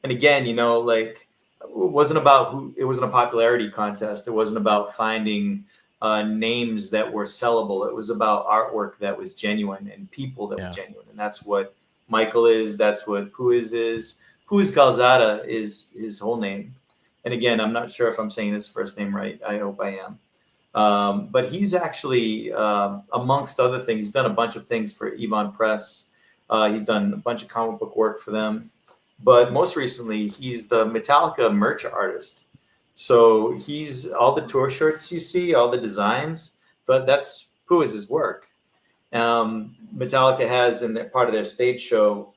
again, like, it wasn't a popularity contest. It wasn't about finding names that were sellable. It was about artwork that was genuine and people that were genuine. And that's what Michael is. That's what Puiz is. Puiz Calzada is his whole name. And again, I'm not sure if I'm saying his first name right. I hope I am. But he's actually, amongst other things, he's done a bunch of things for Ebon Press. He's done a bunch of comic book work for them. But most recently, he's the Metallica merch artist. So he's all the tour shirts you see, all the designs, but that's Puiz's work. Metallica has in part of their stage show,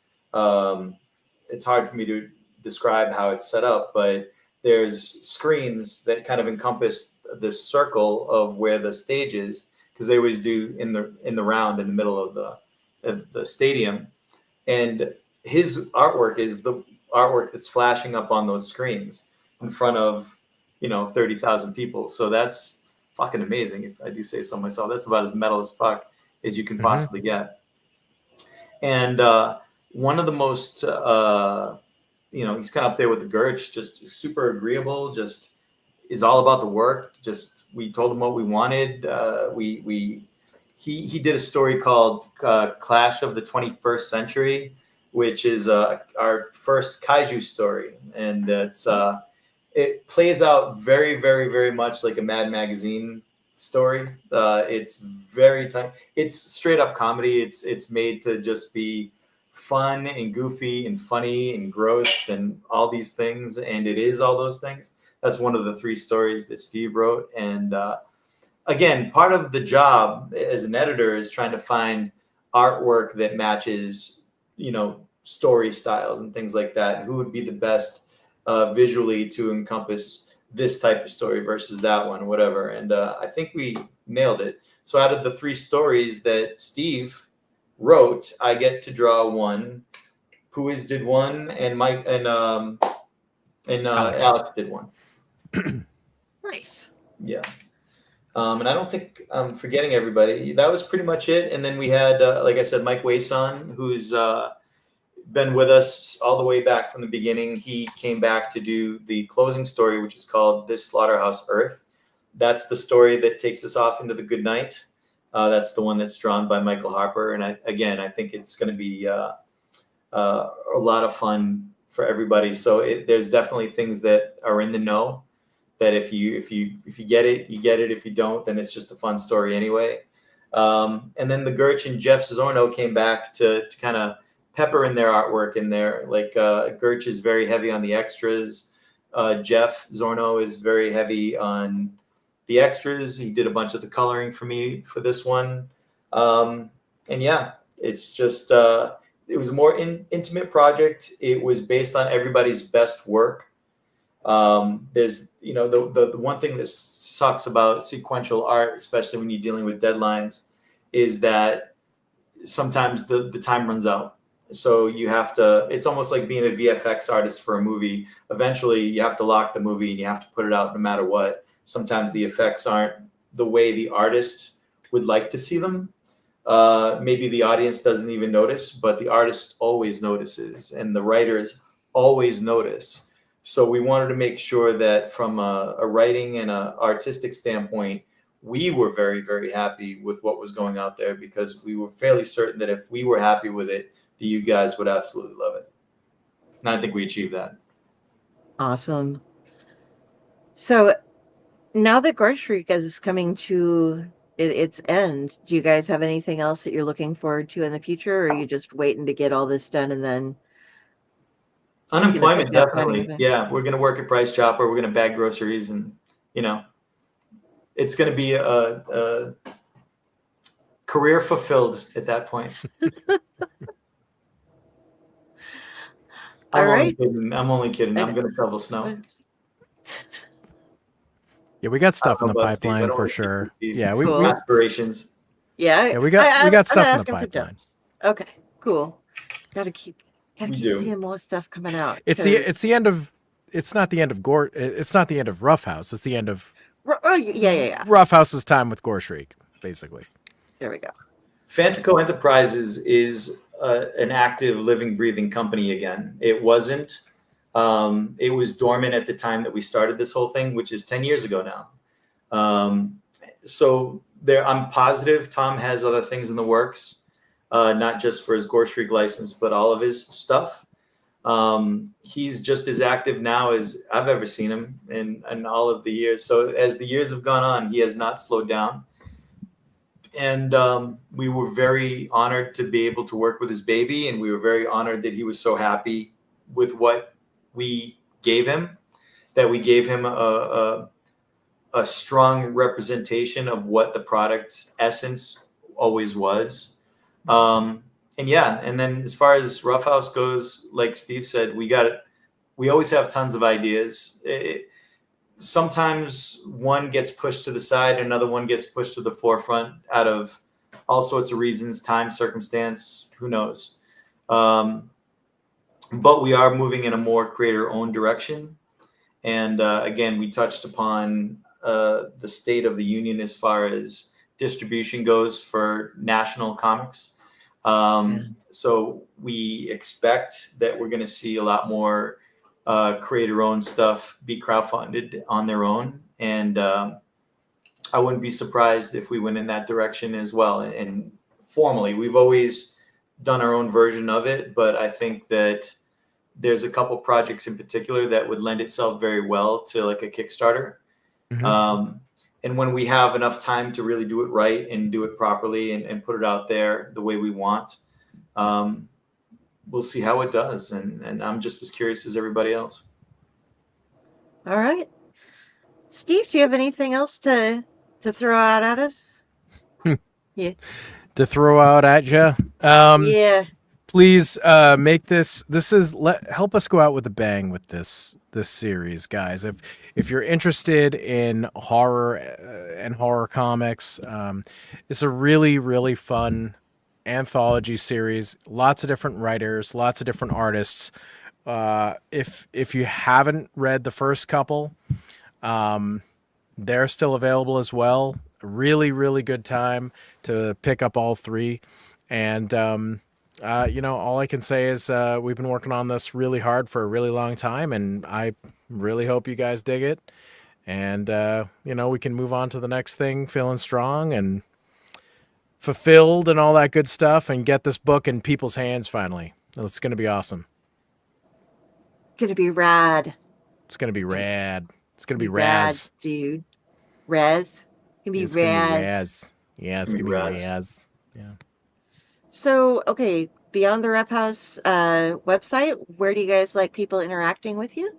it's hard for me to describe how it's set up, but there's screens that kind of encompass this circle of where the stage is, because they always do in the round in the middle of the stadium. And his artwork is the artwork that's flashing up on those screens in front of 30,000 people. So that's fucking amazing, if I do say so myself. That's about as metal as fuck as you can possibly get. And one of the most, he's kind of up there with the Gurch, just super agreeable, just is all about the work. Just, we told him what we wanted. He did a story called Clash of the 21st Century, which is our first kaiju story. And it plays out very, very, very much like a Mad Magazine story. It's very it's straight up comedy. It's made to just be fun and goofy and funny and gross and all these things. And it is all those things. That's one of the 3 stories that Steve wrote. And again, part of the job as an editor is trying to find artwork that matches, story styles and things like that. And who would be the best visually to encompass this type of story versus that one, whatever. And I think we nailed it. So out of the 3 stories that Steve wrote, I get to draw 1. Puiz did 1, and Mike and Alex did 1. Nice. Yeah. And I don't think I'm forgetting everybody. That was pretty much it. And then we had, like I said, Mike Wason, who's been with us all the way back from the beginning. He came back to do the closing story, which is called This Slaughterhouse Earth. That's the story that takes us off into the good night. That's the one that's drawn by Michael Harper. And I think it's going to be a lot of fun for everybody. So there's definitely things that are in the know, that if you get it, you get it. If you don't, then it's just a fun story anyway. And then the Gurch and Jeff Zorno came back to kind of pepper in their artwork in there. Like Gurch is very heavy on the extras. Jeff Zorno is very heavy on the extras. He did a bunch of the coloring for me for this one. And yeah, it's just, it was a more intimate project. It was based on everybody's best work. There's, the one thing that sucks about sequential art, especially when you're dealing with deadlines, is that sometimes the time runs out. So you have to, it's almost like being a VFX artist for a movie. Eventually you have to lock the movie and you have to put it out no matter what. Sometimes the effects aren't the way the artist would like to see them. Maybe the audience doesn't even notice, but the artist always notices and the writers always notice. So we wanted to make sure that from a writing and an artistic standpoint, we were very, very happy with what was going out there, because we were fairly certain that if we were happy with it, that you guys would absolutely love it. And I think we achieved that. Awesome. So now that Gore Shriek is coming to its end, do you guys have anything else that you're looking forward to in the future, or are you just waiting to get all this done and then? Unemployment, definitely. Yeah, we're going to work at Price Chopper. We're going to bag groceries, and it's going to be a career fulfilled at that point. All right. I'm only kidding. I'm going to shovel snow. Yeah, we got stuff in the pipeline for sure. Yeah, we aspirations. Yeah, we got stuff in the pipeline. Okay, cool. Gotta keep seeing more stuff coming out. It's the end of. It's not the end of Gore. It's not the end of Rough House. It's the end of. Oh yeah. Rough House's time with Gore Shriek, basically. There we go. Fantico Enterprises is an active, living, breathing company again. It wasn't. It was dormant at the time that we started this whole thing, which is 10 years ago now. So there, I'm positive Tom has other things in the works, not just for his Gore Shriek license, but all of his stuff. He's just as active now as I've ever seen him in all of the years. So as the years have gone on, he has not slowed down. And we were very honored to be able to work with his baby, and we were very honored that he was so happy with what we gave him, that we gave him a strong representation of what the product's essence always was. And yeah, and then as far as Rough House goes, like Steve said, we always have tons of ideas. Sometimes one gets pushed to the side, another one gets pushed to the forefront out of all sorts of reasons, time, circumstance, who knows. But we are moving in a more creator-owned direction. And again, we touched upon the state of the union as far as distribution goes for national comics. So we expect that we're going to see a lot more creator-owned stuff be crowdfunded on their own. And I wouldn't be surprised if we went in that direction as well. And formally, we've always done our own version of it, but I think that there's a couple projects in particular that would lend itself very well to like a Kickstarter. And when we have enough time to really do it right and do it properly and put it out there the way we want, we'll see how it does. And I'm just as curious as everybody else. All right. Steve, do you have anything else to throw out at us? Yeah. To throw out at you? Yeah. Please make help us go out with a bang with this series, guys. If you're interested in horror and horror comics, it's a really, really fun anthology series. Lots of different writers, lots of different artists. If you haven't read the first couple, they're still available as well. Really, really good time to pick up all three. And all I can say is we've been working on this really hard for a really long time, and I really hope you guys dig it. And, we can move on to the next thing feeling strong and fulfilled and all that good stuff, and get this book in people's hands finally. It's going to be awesome. Gonna be rad. It's going to be rad. It's going to be rad, Raz. dude. Raz. It's going to be Raz. Yeah, it's going to be Raz. Yeah. So, okay, beyond the Rough House website, where do you guys like people interacting with you?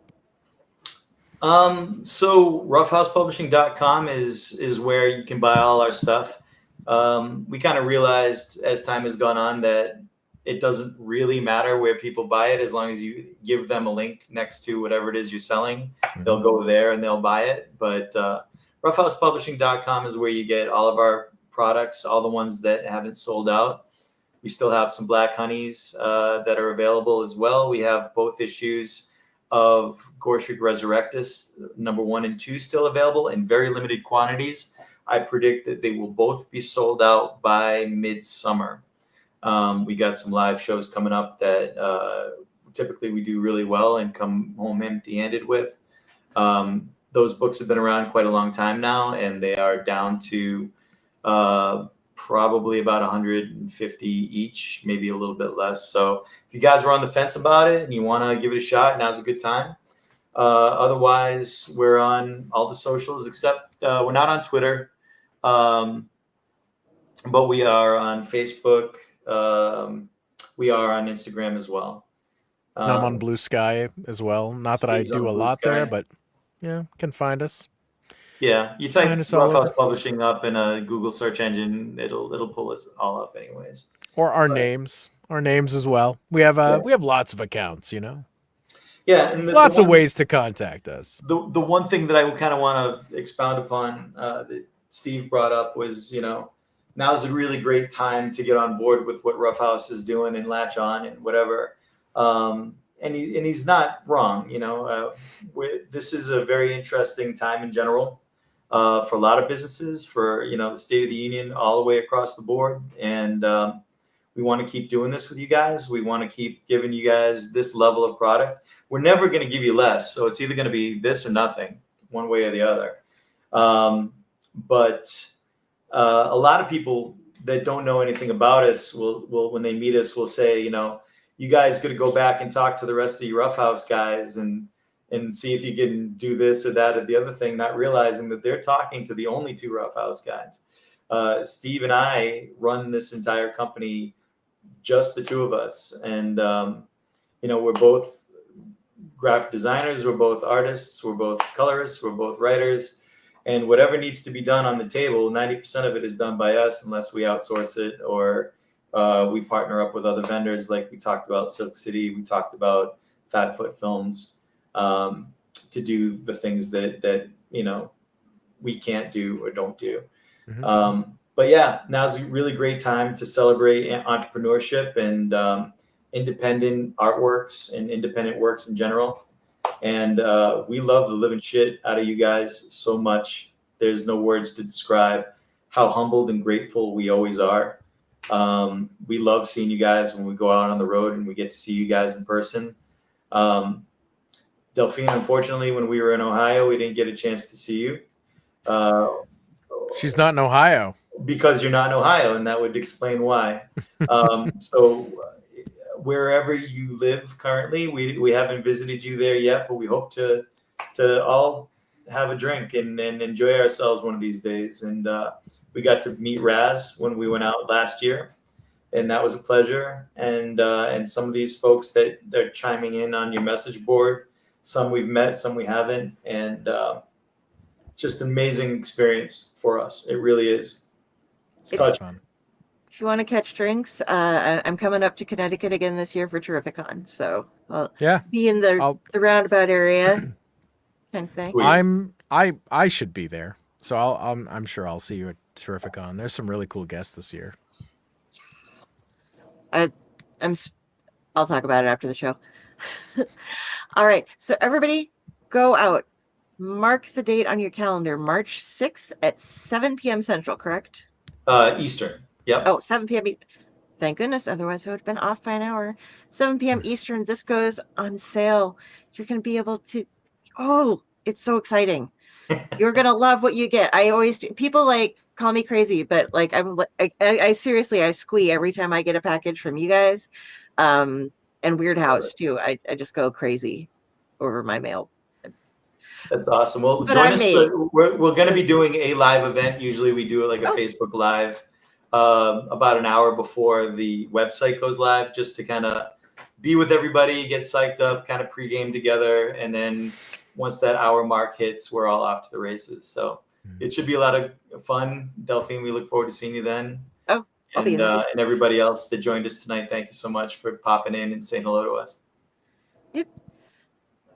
So roughhousepublishing.com is where you can buy all our stuff. We kind of realized as time has gone on that it doesn't really matter where people buy it, as long as you give them a link next to whatever it is you're selling. They'll go there and they'll buy it. But roughhousepublishing.com is where you get all of our products, all the ones that haven't sold out. We still have some Black Honeys that are available as well. We have both issues of Gore Shriek Ressurectus number 1 and 2 still available in very limited quantities. I predict that they will both be sold out by midsummer. We got some live shows coming up that typically we do really well and come home empty-handed with. Those books have been around quite a long time now, and they are down to probably about 150 each, maybe a little bit less. So if you guys were on the fence about it and you want to give it a shot, now's a good time. Otherwise, we're on all the socials, except we're not on Twitter, but we are on Facebook. We are on Instagram as well. I'm on Blue Sky as well. Not that I do a lot there, but yeah, can find us. Yeah, you type Rough House Publishing up in a Google search engine, it'll pull us all up anyways. Or our names as well. We have lots of accounts, Yeah, and lots of ways to contact us. The one thing that I kind of want to expound upon that Steve brought up was, now's a really great time to get on board with what Rough House is doing and latch on and whatever. And he's not wrong. This is a very interesting time in general. For a lot of businesses, for the State of the Union, all the way across the board, and we want to keep doing this with you guys. We want to keep giving you guys this level of product. We're never going to give you less, so it's either going to be this or nothing, one way or the other. but a lot of people that don't know anything about us will when they meet us will say, you know, you guys got to go back and talk to the rest of you Roughhouse guys and see if you can do this or that or the other thing, not realizing that they're talking to the only two Roughhouse guys. Steve and I run this entire company, just the two of us. And, you know, we're both graphic designers, we're both artists, we're both colorists, we're both writers. And whatever needs to be done on the table, 90% of it is done by us unless we outsource it or we partner up with other vendors. Like we talked about Silk City, we talked about Fat Foot Films, to do the things that you know we can't do or don't do. Mm-hmm. But yeah, now's a really great time to celebrate entrepreneurship and independent artworks and independent works in general. And we love the living shit out of you guys so much. There's no words to describe how humbled and grateful we always are. We love seeing you guys when we go out on the road and we get to see you guys in person. Delphine, unfortunately, when we were in Ohio, we didn't get a chance to see you. She's not in Ohio. Because you're not in Ohio, and that would explain why. So wherever you live currently, we haven't visited you there yet, but we hope to all have a drink and enjoy ourselves one of these days. And we got to meet Raz when we went out last year, and that was a pleasure. And some of these folks that they're chiming in on your message board, some we've met, some we haven't, and just an amazing experience for us. It really is. It's fun. If you want to catch drinks, I'm coming up to Connecticut again this year for Terrificon, so I'll be in the roundabout area kind of thing. I should be there, so I'm sure I'll see you at Terrificon. There's some really cool guests this year. I'll talk about it after the show. All right, so everybody go out. Mark the date on your calendar, March 6th at 7 p.m. Central, correct? Eastern. Yep. Oh, 7 p.m. Thank goodness. Otherwise, I would have been off by an hour. 7 p.m. Eastern. This goes on sale. You're going to be able to. Oh, it's so exciting. You're going to love what you get. People like call me crazy, but like I seriously, I squee every time I get a package from you guys. And Weird House too. I just go crazy over my mail. That's awesome. Well, join us. We're going to be doing a live event. Usually we do it like a Facebook Live about an hour before the website goes live, just to kind of be with everybody, get psyched up, kind of pregame together. And then once that hour mark hits, we're all off to the races. So it should be a lot of fun. Delphine, we look forward to seeing you then. Oh, and everybody else that joined us tonight, thank you so much for popping in and saying hello to us. Yep.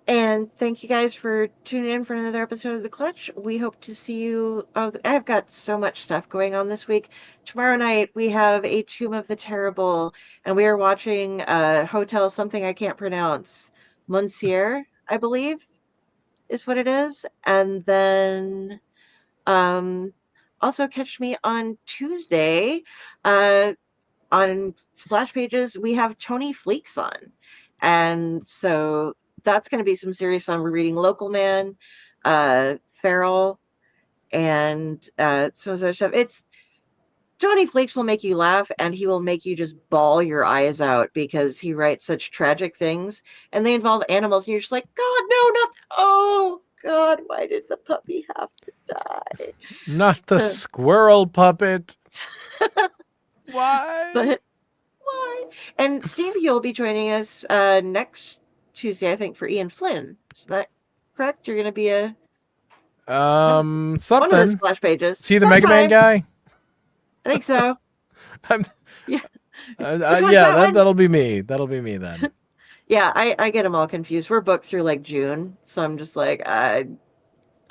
And thank you guys for tuning in for another episode of The Clutch. We hope to see you. Oh, I've got so much stuff going on this week. Tomorrow night, we have A Tomb of the Terrible, and we are watching Hotel something I can't pronounce. Monsieur, I believe, is what it is. And then also catch me on Tuesday. On Splash Pages, we have Tony Fleeks on. And so that's going to be some serious fun. We're reading Local Man, Feral, and some other stuff. Tony Fleeks will make you laugh, and he will make you just bawl your eyes out because he writes such tragic things, and they involve animals, and you're just like, God, no, oh God, why did the puppy have to die? Not the squirrel puppet. Why? But why? And Steve, you'll be joining us next Tuesday, I think, for Ian Flynn. Is that correct? You're going to be something. One of the Splash Pages. See the Mega Man guy? I think so. Yeah. That'll be me. That'll be me then. Yeah, I get them all confused. We're booked through like June, so I'm just like, I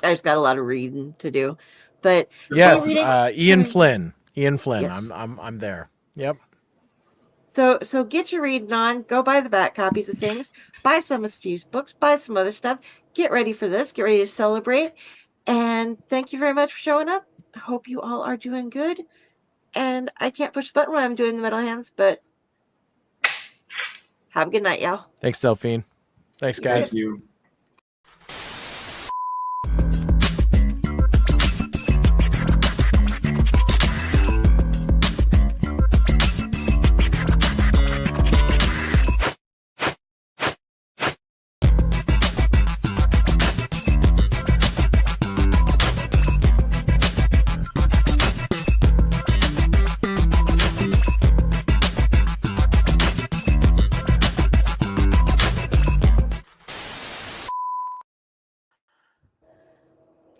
just got a lot of reading to do. But yes, Ian Flynn. Yes. I'm there. Yep. So get your reading on. Go buy the back copies of things. Buy some of Steve's books. Buy some other stuff. Get ready for this. Get ready to celebrate. And thank you very much for showing up. I hope you all are doing good. And I can't push the button when I'm doing the metal hands, but have a good night, y'all. Thanks, Delphine. Thanks, guys. Thank you.